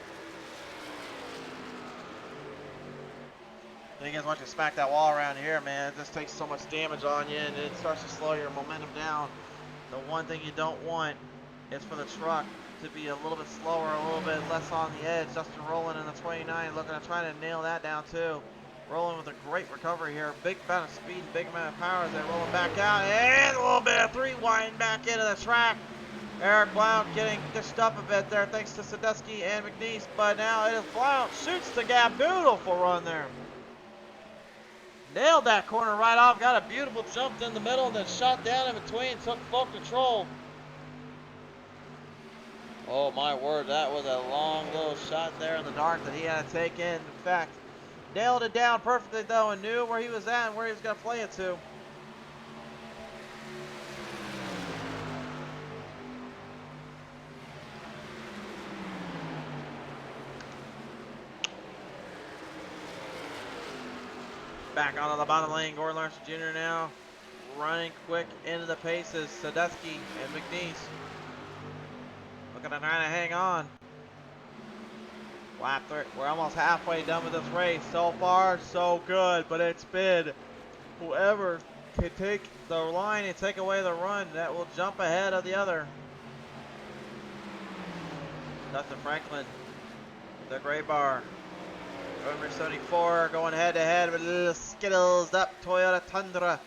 The thing is, once you smack that wall around here, man, it just takes so much damage on you, and it starts to slow your momentum down. The one thing you don't want is for the truck to be a little bit slower, a little bit less on the edge. Justin Rowland in the 29, looking to try to nail that down too. Rolling with a great recovery here. Big amount of speed, big amount of power as they roll back out. And a little bit of three winding back into the track. Eric Blount getting dished up a bit there thanks to Sadusky and McNeese. But now it is Blount. Shoots the gap. Beautiful run there. Nailed that corner right off. Got a beautiful jump in the middle and then shot down in between. Took full control. Oh my word, that was a long little shot there in the dark that he had to take in. In fact, nailed it down perfectly though and knew where he was at and where he was going to play it to. Back onto the bottom lane, Gordon Larson Jr. now running quick into the paces. Sadusky and McNeese looking to try to hang on. Lap 3, we're almost halfway done with this race. So far, so good, but it's been whoever can take the line and take away the run that will jump ahead of the other. Dustin Franklin, the gray bar. Number 74 going head to head with little Skittles up Toyota Tundra.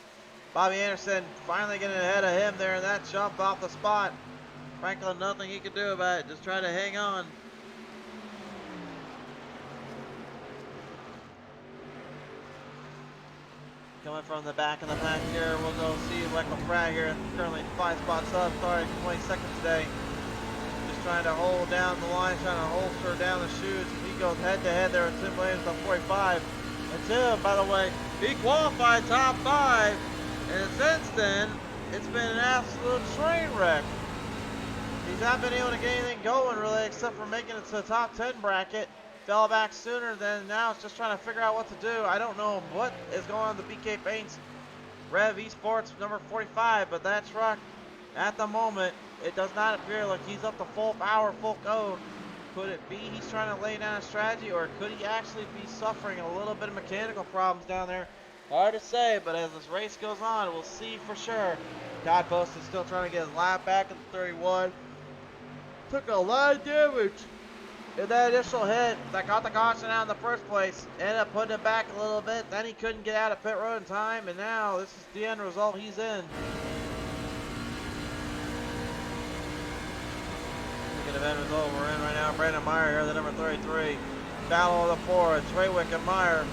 Bobby Anderson finally getting ahead of him there in that jump off the spot. Franklin, nothing he could do about it, just trying to hang on. Coming from the back of the pack here, we'll go see Michael Pratt here, currently 5 spots up, starting 22nd today. Just trying to hold down the line, trying to holster down the shoes. He goes head to head there with Tim Williams on 45. And Tim, by the way, he qualified top 5, and since then, it's been an absolute train wreck. He's not been able to get anything going really, except for making it to the top 10 bracket. Fell back sooner than now. It's just trying to figure out what to do. I don't know what is going on with the BK Paints Rev Esports number 45, but that truck, at the moment, it does not appear like he's up to full power, full code. Could it be he's trying to lay down a strategy, or could he actually be suffering a little bit of mechanical problems down there? Hard to say, but as this race goes on, we'll see for sure. Todd Post is still trying to get his lap back in the 31. Took a lot of damage in that initial hit that got the caution out in the first place. Ended up putting it back a little bit. Then he couldn't get out of pit road in time, and now this is the end result. He's in. Second event result we're in right now. Brandon Meyer here, the number 33. Battle of the 4. It's Raywick and Meyer.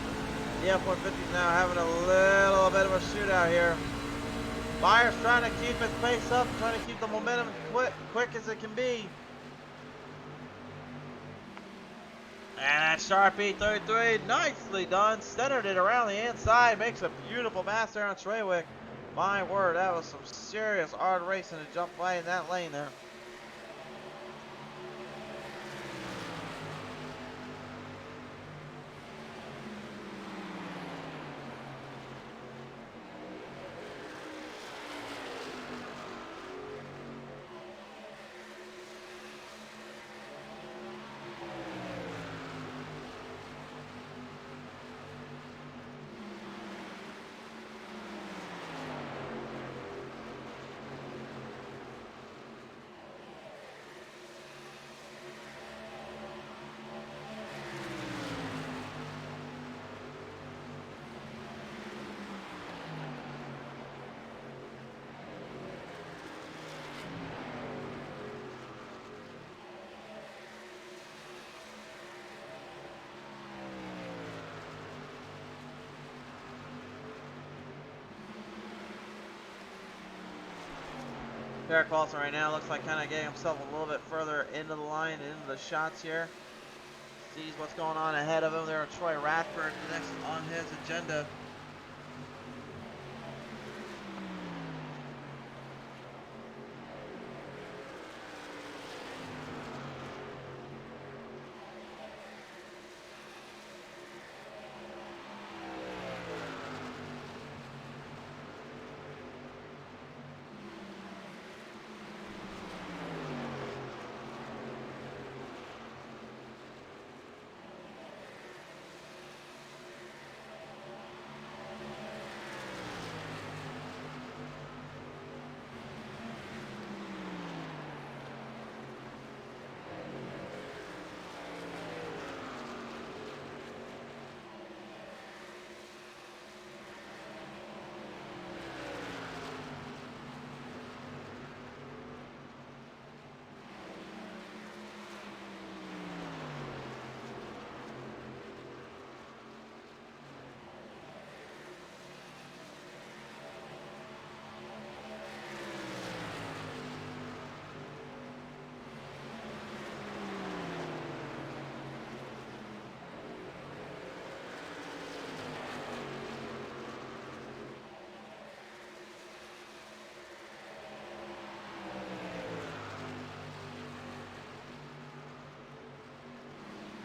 The F-150 is now having a little bit of a shootout here. Meyer's trying to keep his pace up, trying to keep the momentum quick as it can be. And that Sharpie 33, nicely done. Centered it around the inside. Makes a beautiful pass there on Treywick. My word, that was some serious hard racing to jump right in that lane there. Derek Paulson right now looks like kind of getting himself a little bit further into the line, into the shots here. Sees what's going on ahead of him there. Troy Radford next on his agenda.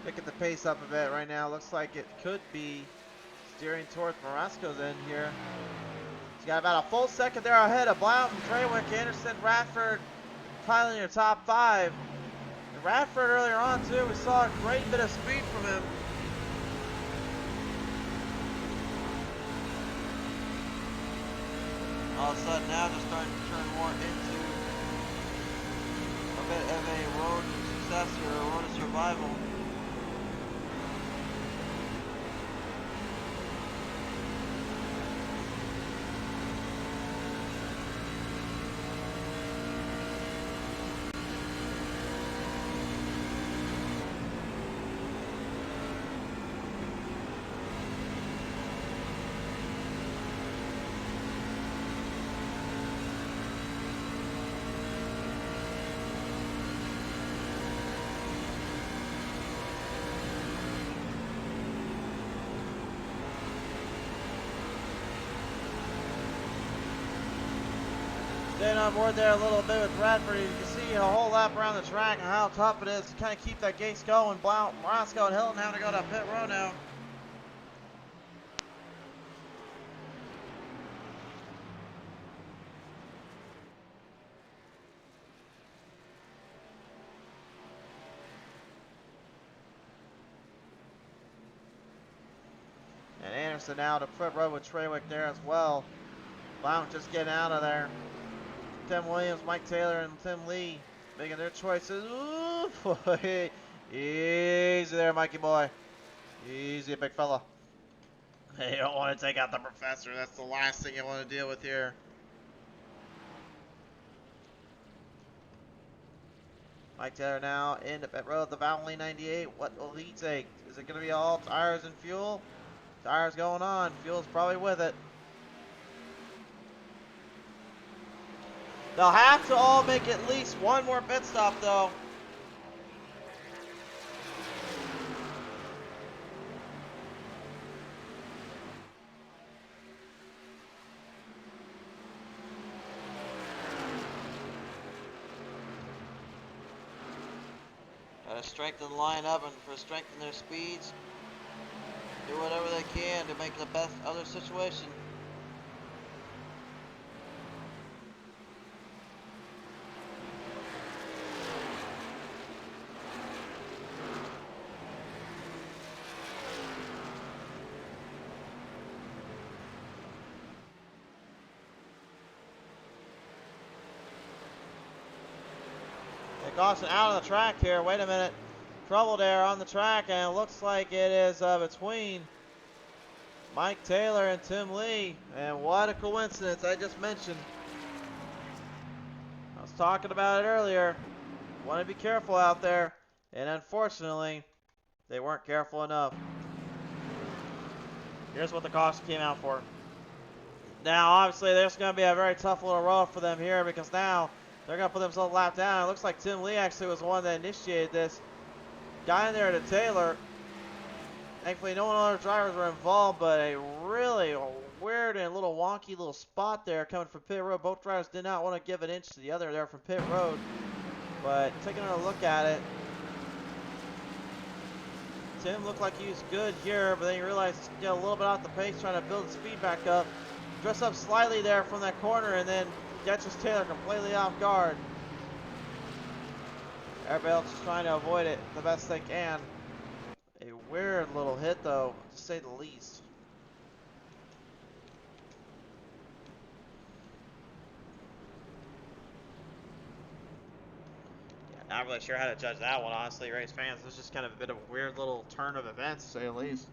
picking the pace up a bit right now. Looks like it could be steering towards Morasco's end here. He's got about a full second there ahead of Blount and Treywick, Anderson, Radford, Tyler in your top 5. And Radford earlier on too, we saw a great bit of speed from him. All of a sudden now they're starting to turn more into a bit of a road to success or a road to survival. Staying on board there a little bit with Bradford. You can see a whole lap around the track and how tough it is to kind of keep that gate going. Blount, Morasco, and Hilton having to go to pit row now. And Anderson now to pit row with Treywick there as well. Blount just getting out of there. Tim Williams, Mike Taylor, and Tim Lee making their choices. Ooh, boy. Easy there, Mikey boy. Easy, big fella. You don't want to take out the professor. That's the last thing you want to deal with here. Mike Taylor now in the pit road, the Valley 98. What will he take? Is it going to be all tires and fuel? Tires going on. Fuel's probably with it. They'll have to all make at least one more pit stop, though. Gotta strengthen the line up and strengthen their speeds. Do whatever they can to make the best of their situation. Caution out of the track here. Wait a minute. Trouble there on the track, and it looks like it is between Mike Taylor and Tim Lee. And what a coincidence, I just mentioned. I was talking about it earlier. Want to be careful out there. And unfortunately, they weren't careful enough. Here's what the caution came out for. Now, obviously, there's going to be a very tough little road for them here because now they're going to put themselves lapped down. It looks like Tim Lee actually was the one that initiated this. Got in there to Taylor. Thankfully, no one other drivers were involved, but a really weird and a little wonky little spot there coming from pit road. Both drivers did not want to give an inch to the other there from pit road. But taking a look at it, Tim looked like he was good here, but then he realized he's get a little bit off the pace, trying to build the speed back up. Dress up slightly there from that corner, and then catches Taylor completely off guard. Everybody else is trying to avoid it the best they can. A weird little hit, though, to say the least. Yeah, not really sure how to judge that one, honestly, race fans. It was just kind of a bit of a weird little turn of events, to say the least.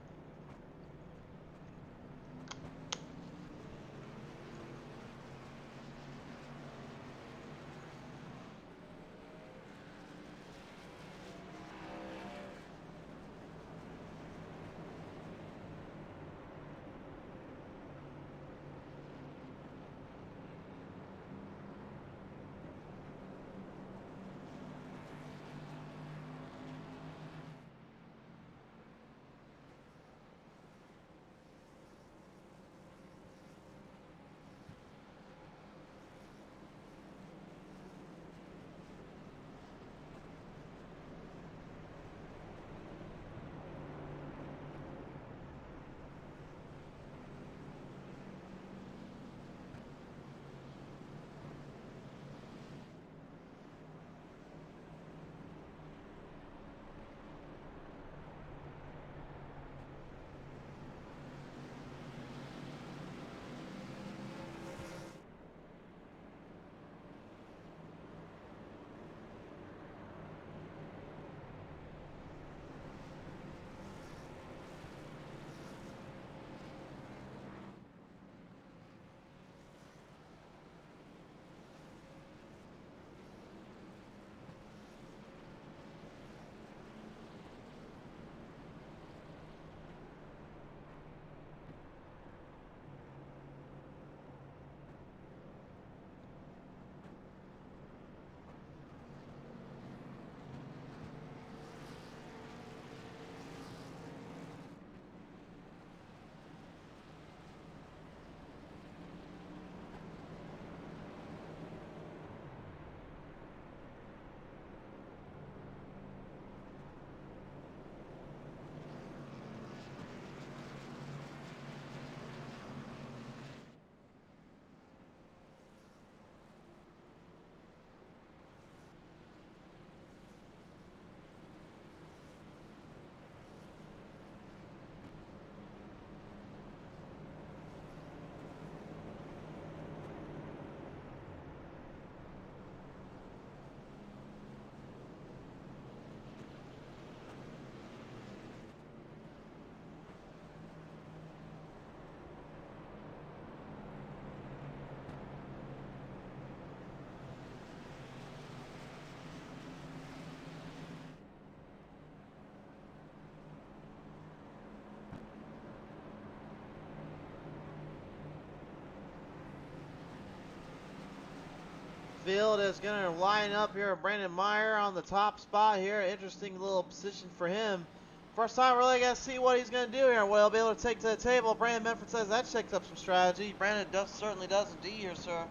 field is going to line up here. Brandon Meyer on the top spot here. Interesting little position for him. First time really going to see what he's going to do here. What he'll be able to take to the table. Brandon Medford says that shakes up some strategy. Brandon certainly does indeed here, sir.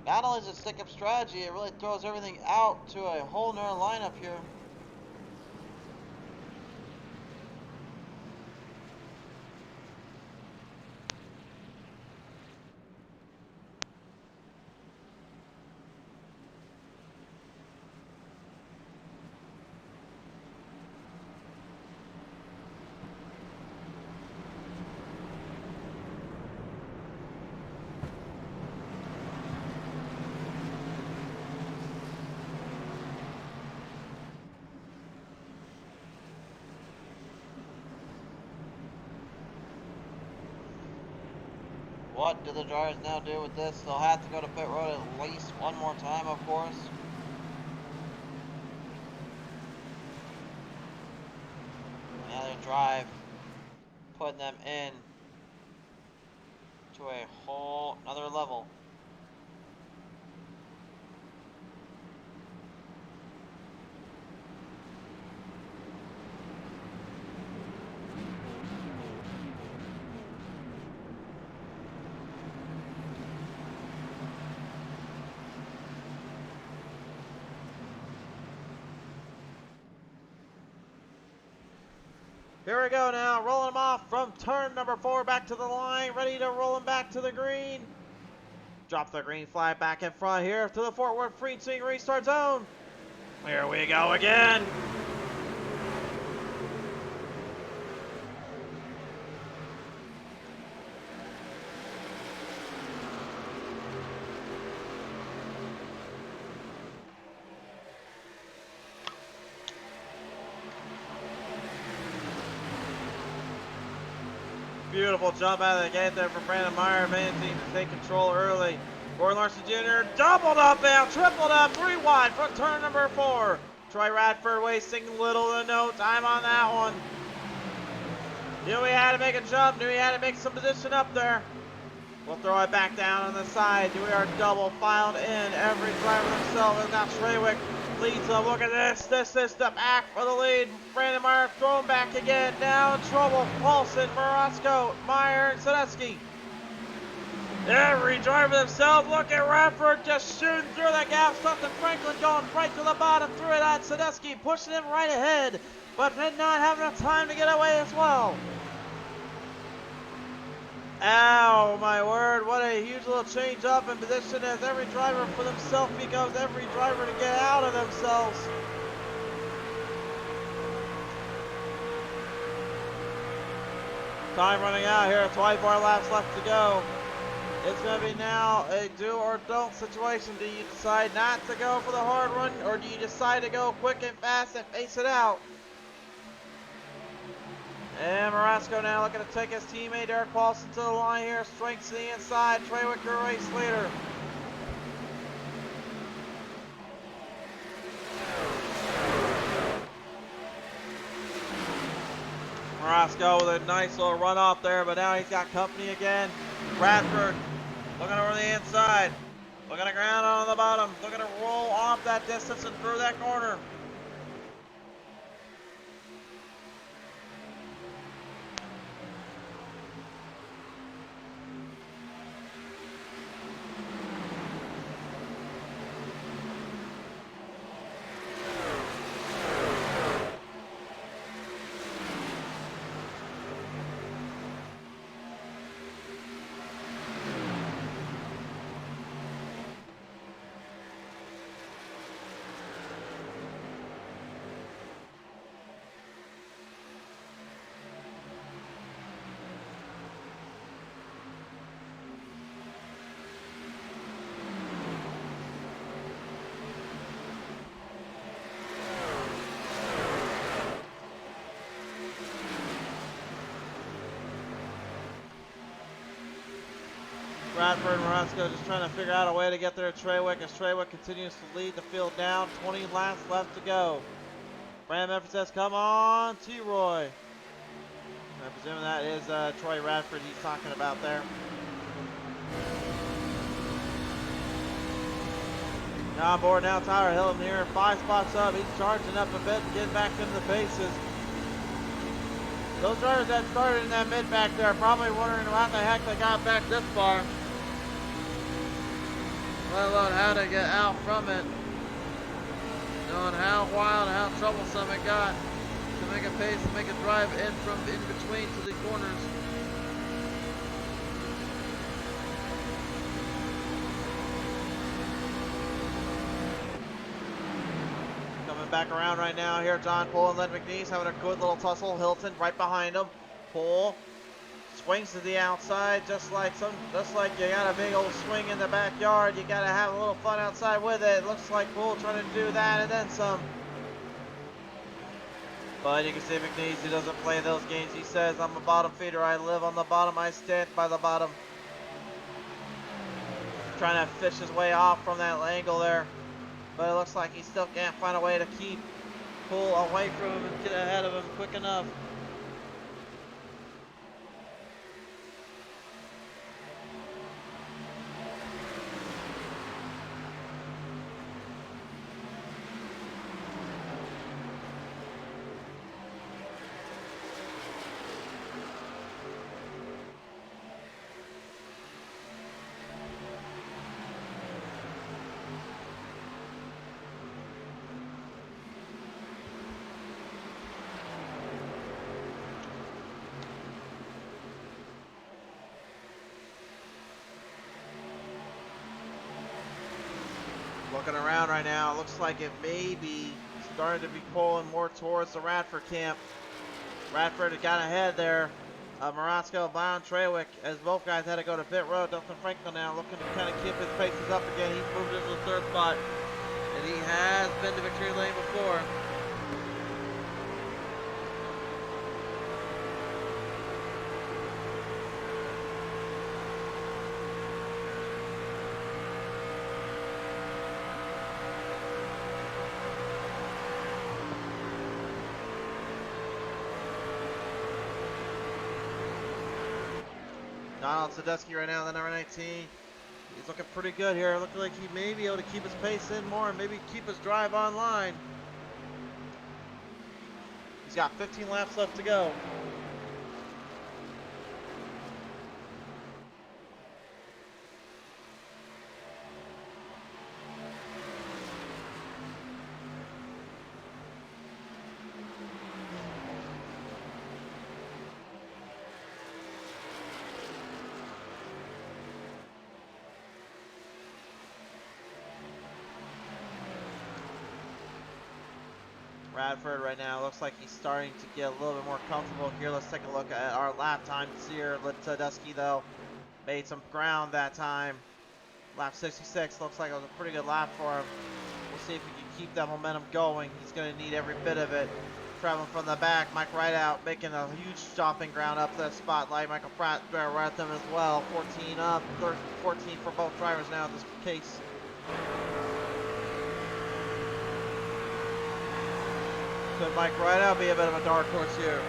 Not only does it stick up strategy, it really throws everything out to a whole nother lineup here. What do the drivers now do with this? They'll have to go to pit road at least one more time, of course. Now they drive, putting them in to a whole another level. Here we go now, rolling them off from turn number 4 back to the line, ready to roll them back to the green. Drop the green flag back in front here to the Fort Worth free swing restart zone. Here we go again. Beautiful jump out of the gate there for Brandon Meyer, managing to take control early. Gordon Larson Jr. doubled up now, tripled up, 3 wide from turn number 4. Troy Radford wasting little to no time on that one. Knew he had to make a jump, knew he had to make some position up there. We'll throw it back down on the side. We are double filed in. Every driver themselves. And now Treywick leads them. Look at this. This is the back for the lead. Brandon Meyer thrown back again. Now in trouble. Paulson, Morosco, Meyer, and Sadetsky. Every driver themselves. Look at Radford just shooting through the gap. Something Franklin going right to the bottom. Through it at Sadetsky. Pushing him right ahead. But did not have enough time to get away as well. Ow, my word, what a huge little change up in position as every driver for themselves becomes every driver to get out of themselves. Time running out here, 24 laps left to go. It's going to be now a do or don't situation. Do you decide not to go for the hard run, or do you decide to go quick and fast and face it out? And Morosco now looking to take his teammate Derek Paulson to the line here. Strength to the inside. Treywick, your race leader. Morosco with a nice little run off there, but now he's got company again. Bradford looking over the inside. Looking to ground on the bottom. Looking to roll off that distance and through that corner. Bradford and Morosco just trying to figure out a way to get there to Treywick as Treywick continues to lead the field down. 20 laps left to go. Brandon Medford says, come on, T-Roy. I presume that is Troy Radford he's talking about there. Now on board now, Tyler Hilton here, 5 spots up. He's charging up a bit and getting back into the paces. Those drivers that started in that mid back there are probably wondering how the heck they got back this far. Let alone how to get out from it. Knowing how wild and how troublesome it got to make a pace and make a drive in from in between to the corners. Back around right now here, John Poole and Len McNeese having a good little tussle. Hilton right behind him. Poole swings to the outside, just like you got a big old swing in the backyard. You got to have a little fun outside with it. Looks like Poole trying to do that and then some. But you can see McNeese, he doesn't play those games. He says, I'm a bottom feeder. I live on the bottom. I stand by the bottom. Trying to fish his way off from that angle there. But it looks like he still can't find a way to keep Poole away from him and get ahead of him quick enough. Looking around right now, it looks like it may be starting to be pulling more towards the Radford camp. Radford had got ahead there. Morosco, Brown, Trawick, as both guys had to go to pit road. Dustin Franklin now looking to kind of keep his paces up again. He's moved into the 3rd spot, and he has been to victory lane before. Donald Sadusky right now, the number 19. He's looking pretty good here. Looking like he may be able to keep his pace in more and maybe keep his drive online. He's got 15 laps left to go. Radford right now looks like he's starting to get a little bit more comfortable here. Let's take a look at our lap times here. Sadusky though made some ground that time. Lap 66 looks like it was a pretty good lap for him. We'll see if he can keep that momentum going. He's going to need every bit of it. Traveling from the back, Mike Rideout making a huge stomping ground up to the spotlight. Michael Pratt right at them as well. 14 up, 14 for both drivers now in this case. Could Mike Rideout be a bit of a dark horse here?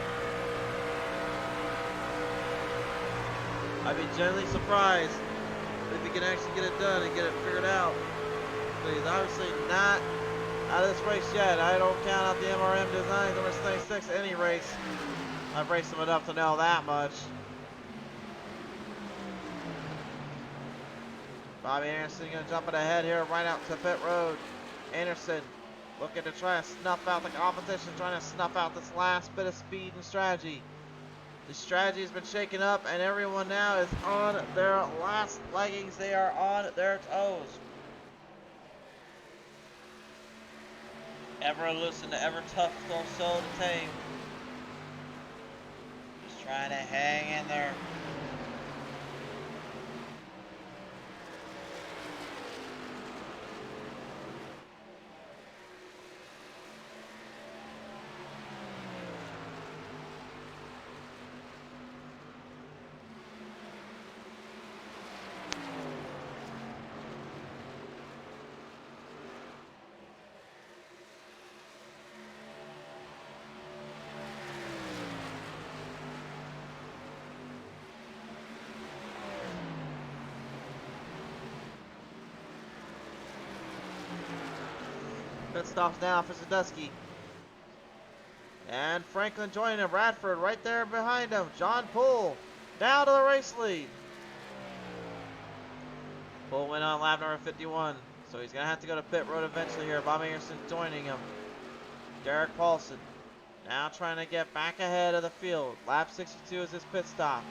I'd be genuinely surprised if he can actually get it done and get it figured out. But he's obviously not out of this race yet. I don't count out the MRM design number 36 any race. I've raced him enough to know that much. Bobby Anderson gonna jump it ahead here right out to pit road. Anderson looking to try to snuff out the competition, trying to snuff out this last bit of speed and strategy. The strategy has been shaken up and everyone now is on their last leggings. They are on their toes. Ever elusive, ever tough, so to tame. Just trying to hang in there. Pit stops now for Sadusky. And Franklin joining him. Radford right there behind him. John Poole down to the race lead. Poole went on lap number 51. So he's going to have to go to pit road eventually here. Bob Anderson joining him. Derek Paulson now trying to get back ahead of the field. Lap 62 is his pit stop.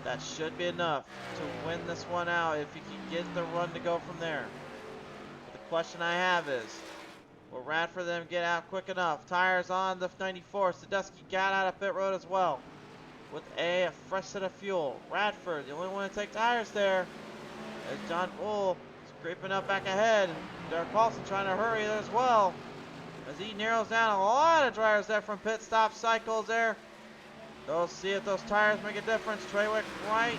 That should be enough to win this one out if he can get the run to go from there. But the question I have is, will Radford them get out quick enough? Tires on the 94. Sadusky got out of pit road as well with a fresh set of fuel. Radford, the only one to take tires there, as John Poole is creeping up back ahead. Derek Paulson trying to hurry there as well, as he narrows down a lot of drivers there from pit stop cycles there. They'll see if those tires make a difference. Treywick right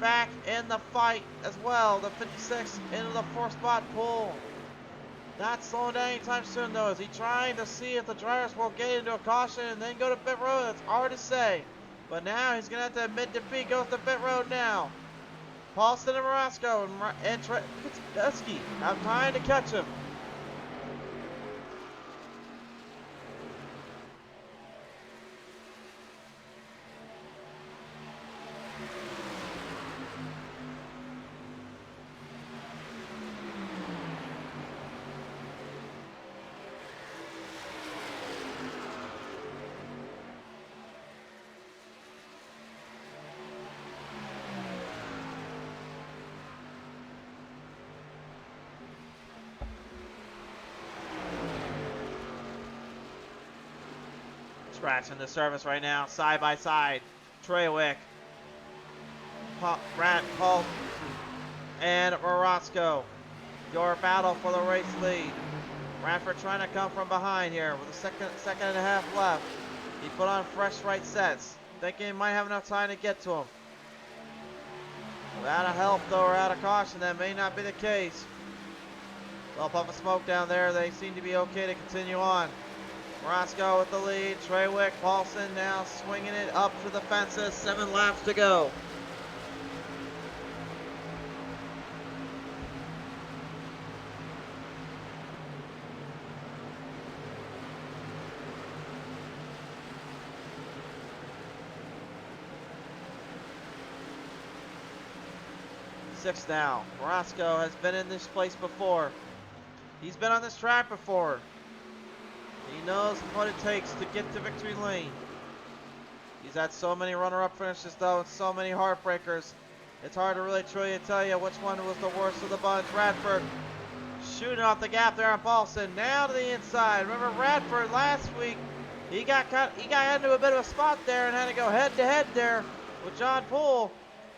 back in the fight as well. The 56 into the 4th spot. Poole not slowing down anytime soon though. Is he trying to see if the drivers will get into a caution and then go to pit road? That's hard to say. But now he's going to have to admit defeat. Goes to pit road now. Paulson and Morasco and Sadusky have time to catch him. Scratching the surface right now, side by side. Treywick, Paul, and Morasco. Your battle for the race lead. Radford trying to come from behind here with a second and a half left. He put on fresh right sets, thinking he might have enough time to get to him. Without a help though, or out of caution, that may not be the case. Little puff of smoke down there. They seem to be okay to continue on. Morasco with the lead. Treywick, Paulson now swinging it up to the fences. 7 laps to go. Six now. Morasco has been in this place before. He's been on this track before. He knows what it takes to get to victory lane. He's had so many runner-up finishes though, and so many heartbreakers. It's hard to really truly tell you which one was the worst of the bunch. Radford shooting off the gap there on Paulson. Now to the inside. Remember Radford last week, he got into a bit of a spot there and had to go head-to-head there with John Poole.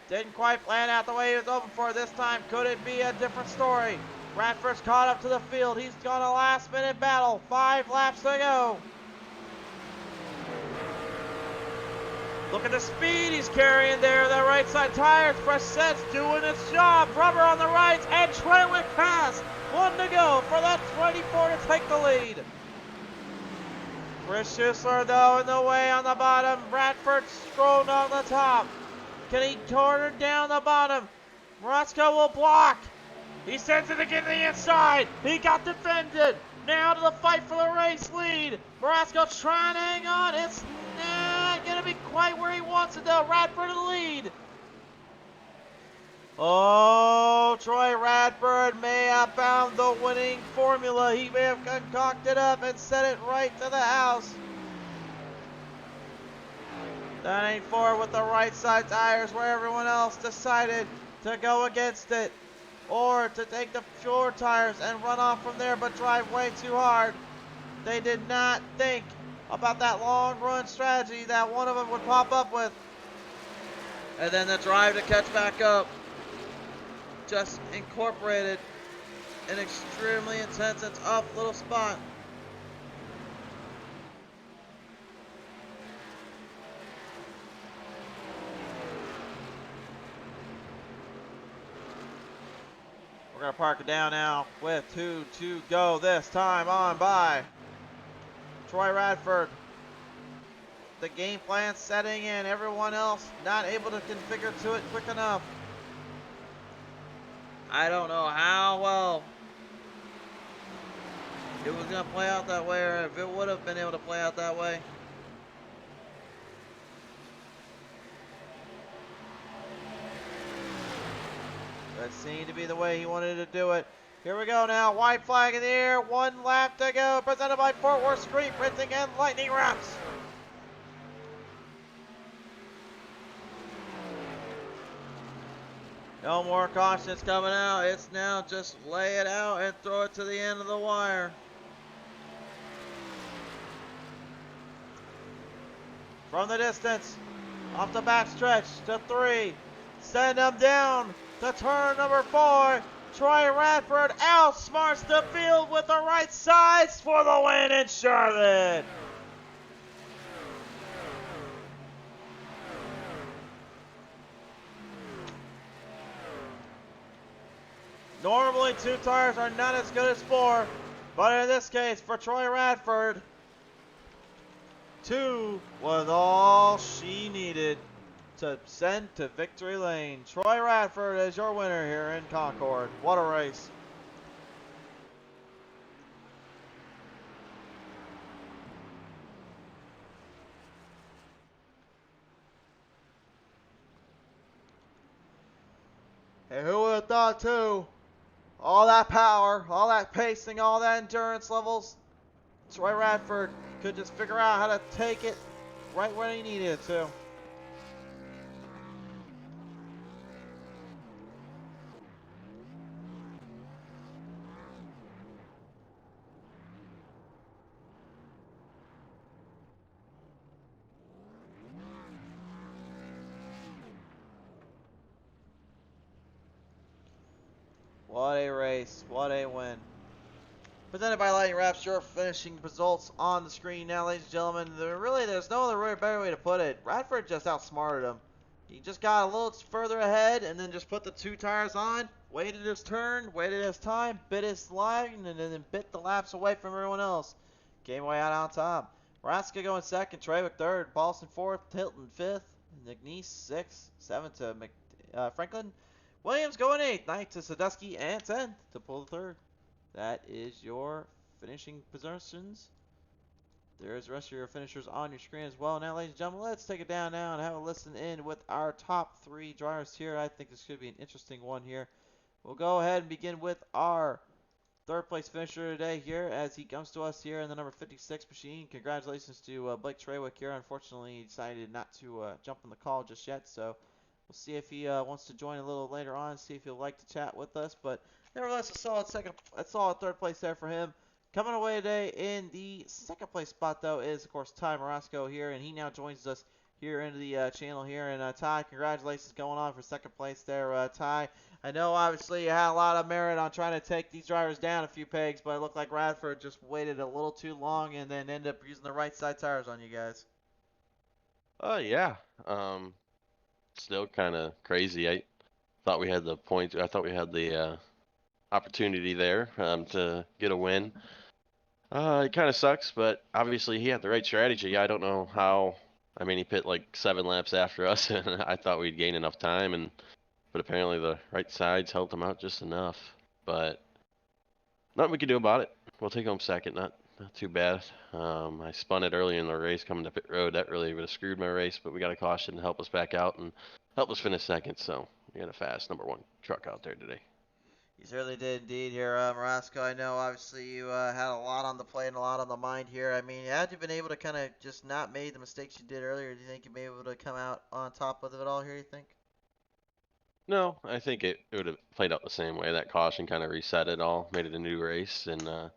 Didn't quite plan out the way he was hoping for this time. Could it be a different story? Radford's caught up to the field. He's got a last-minute battle. 5 laps to go. Look at the speed he's carrying there. The right side tires, fresh sets, doing its job. Rubber on the right, and Treywick pass. 1 to go for that 24 to take the lead. Chris Schuessler, though, in the way on the bottom. Radford strolling on the top. Can he corner down the bottom? Morasco will block. He sends it again to the inside. He got defended. Now to the fight for the race lead. Morasco trying to hang on. It's not going to be quite where he wants it, though. Radford in the lead. Oh, Troy Radford may have found the winning formula. He may have concocted up and sent it right to the house. That ain't for with the right side tires where everyone else decided to go against it. Or to take the short tires and run off from there but drive way too hard. They did not think about that long run strategy that one of them would pop up with. And then the drive to catch back up just incorporated an extremely intense and tough little spot. We're going to park it down now with 2 to go this time on by Troy Radford. The game plan setting in. Everyone else not able to configure to it quick enough. I don't know how well it was going to play out that way, or if it would have been able to play out that way. That seemed to be the way he wanted to do it. Here we go now. White flag in the air. 1 lap to go. Presented by Fort Worth Street Printing and Lightning Wrapz. No more cautions coming out. It's now just lay it out and throw it to the end of the wire. From the distance, off the back stretch to 3. Send them down to turn number 4. Troy Radford outsmarts the field with the right sides for the win in Charlotte. Normally 2 tires are not as good as 4, but in this case for Troy Radford, 2 was all she needed to send to victory lane. Troy Radford is your winner here in Concord. What a race. And who would have thought too? All that power, all that pacing, all that endurance levels. Troy Radford could just figure out how to take it right when he needed it to. What a race, what a win. Presented by Lightning Wrapz, your finishing results on the screen now, ladies and gentlemen. There's no other better way to put it. Radford just outsmarted him. He just got a little further ahead and then just put the 2 tires on, waited his turn, waited his time, bit his line, and then bit the laps away from everyone else. Came way out on top. Raska going 2nd, Trawick 3rd, Paulson 4th, Hilton 5th, McNeese 6th, 7th to Franklin. Williams going 8th, 9th to Sadusky, and 10th to pull the 3rd. That is your finishing positions. There's the rest of your finishers on your screen as well. Now, ladies and gentlemen, let's take it down now and have a listen in with our top 3 drivers here. I think this could be an interesting one here. We'll go ahead and begin with our 3rd place finisher today here as he comes to us here in the number 56 machine. Congratulations to Blake Trawick here. Unfortunately, he decided not to jump on the call just yet, so we'll see if he wants to join a little later on, see if he'll like to chat with us. But nevertheless, a solid 3rd place there for him. Coming away today in the 2nd place spot, though, is, of course, Ty Morasco here, and he now joins us here into the channel here. And Ty, congratulations going on for 2nd place there, Ty. I know, obviously, you had a lot of merit on trying to take these drivers down a few pegs, but it looked like Radford just waited a little too long and then ended up using the right side tires on you guys. Yeah. Still kind of crazy. I thought we had the point. I thought we had the opportunity there to get a win. It kind of sucks, but obviously he had the right strategy. I don't know how. I mean, he pit like 7 laps after us, and I thought we'd gain enough time, but apparently the right sides helped him out just enough. But nothing we can do about it. We'll take home 2nd. Not too bad. I spun it early in the race coming to pit road. That really would have screwed my race, but we got a caution to help us back out and help us finish 2nd. So we had a fast number 1 truck out there today. You certainly did indeed here, Morasco. I know, obviously, you had a lot on the plate and a lot on the mind here. I mean, had you been able to kind of just not made the mistakes you did earlier, do you think you'd be able to come out on top of it all here, you think? No, I think it would have played out the same way. That caution kind of reset it all, made it a new race, and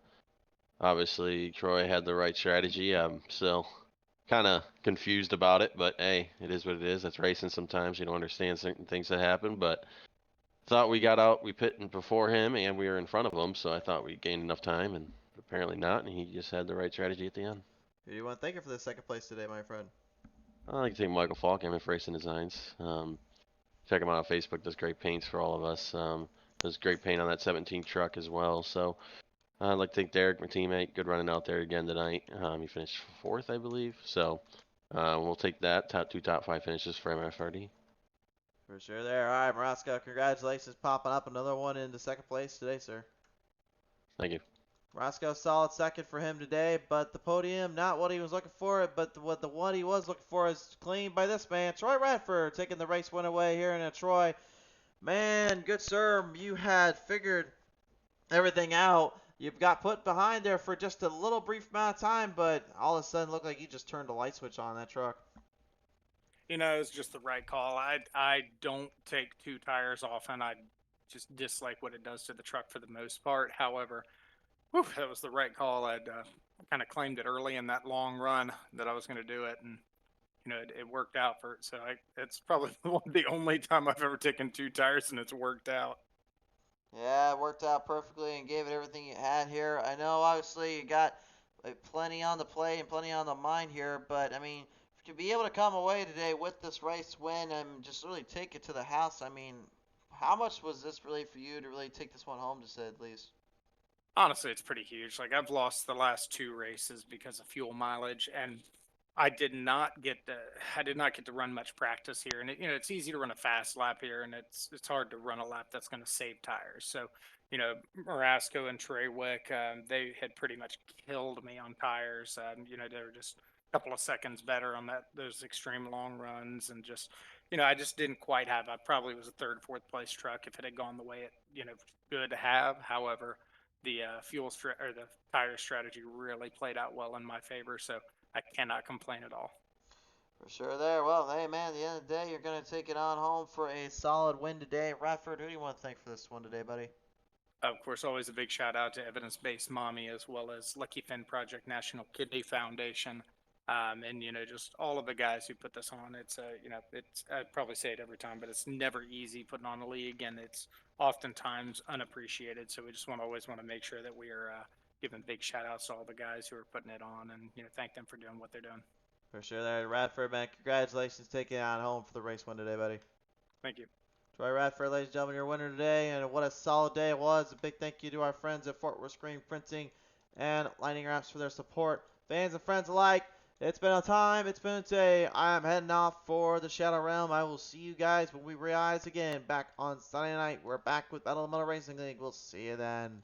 obviously Troy had the right strategy. I'm still kind of confused about it, but hey, it is what it is. That's racing sometimes. You don't understand certain things that happen, but thought we got out, we pit before him, and we were in front of him, so I thought we gained enough time, and apparently not, and he just had the right strategy at the end. Who do you want to thank you for the 2nd place today, my friend? I'd like to thank Michael Falk, MF Racing Designs. Check him out on Facebook, does great paints for all of us. Does great paint on that 17 truck as well, so I'd like to thank Derek, my teammate. Good running out there again tonight. He finished 4th, I believe, so we'll take that. Top 5 finishes for MFRD. For sure there. All right, Morasco, congratulations popping up another one into 2nd place today, sir. Thank you. Roscoe, solid second for him today, but the podium, not what he was looking for, but what the one he was looking for is cleaned by this man, Troy Radford, taking the race win away here in Troy. Man, good sir, you had figured everything out. You've got put behind there for just a little brief amount of time, but all of a sudden looked like you just turned a light switch on that truck. You know, it's just the right call. I don't take two tires often. I just dislike what it does to the truck for the most part. However, whew, that was the right call. I'd kind of claimed it early in that long run that I was going to do it, and you know, it worked out for it. So it's probably the only time I've ever taken two tires and it's worked out. Yeah, it worked out perfectly and gave it everything you had here. I know, obviously, you got plenty on the plate and plenty on the mind here, but I mean, to be able to come away today with this race win and just really take it to the house, I mean, how much was this really for you to really take this one home, to say at least? Honestly, it's pretty huge. Like I've lost the last two races because of fuel mileage, and I did not get to run much practice here. And you know, it's easy to run a fast lap here, and it's hard to run a lap that's going to save tires. So, you know, Marasco and Treywick, they had pretty much killed me on tires. You know, they were just a couple of seconds better on those extreme long runs, and just you know, I just didn't quite have. I probably was a third, fourth place truck if it had gone the way it should have. However, the or the tire strategy really played out well in my favor, so I cannot complain at all. For sure there. Well, hey, man, at the end of the day, you're going to take it on home for a solid win today. Radford, who do you want to thank for this one today, buddy? Of course, always a big shout out to Evidence Based Mommy, as well as Lucky Finn Project, National Kidney Foundation, and you know, just all of the guys who put this on. It's you know, it's I probably say it every time, but it's never easy putting on a league, and it's oftentimes unappreciated. So we just always want to make sure that we are giving big shout outs to all the guys who are putting it on, and you know, thank them for doing what they're doing. For sure there. Radford, man, congratulations taking it on home for the race win today, buddy. Thank you. Troy Radford, ladies and gentlemen, your winner today, and what a solid day it was. A big thank you to our friends at Fort Worth Screen Printing and Lightning Wrapz for their support. Fans and friends alike, it's been a time, it's been a day. I am heading off for the Shadow Realm. I will see you guys when we rise again back on Sunday night. We're back with Battle of the Motor Racing League. We'll see you then.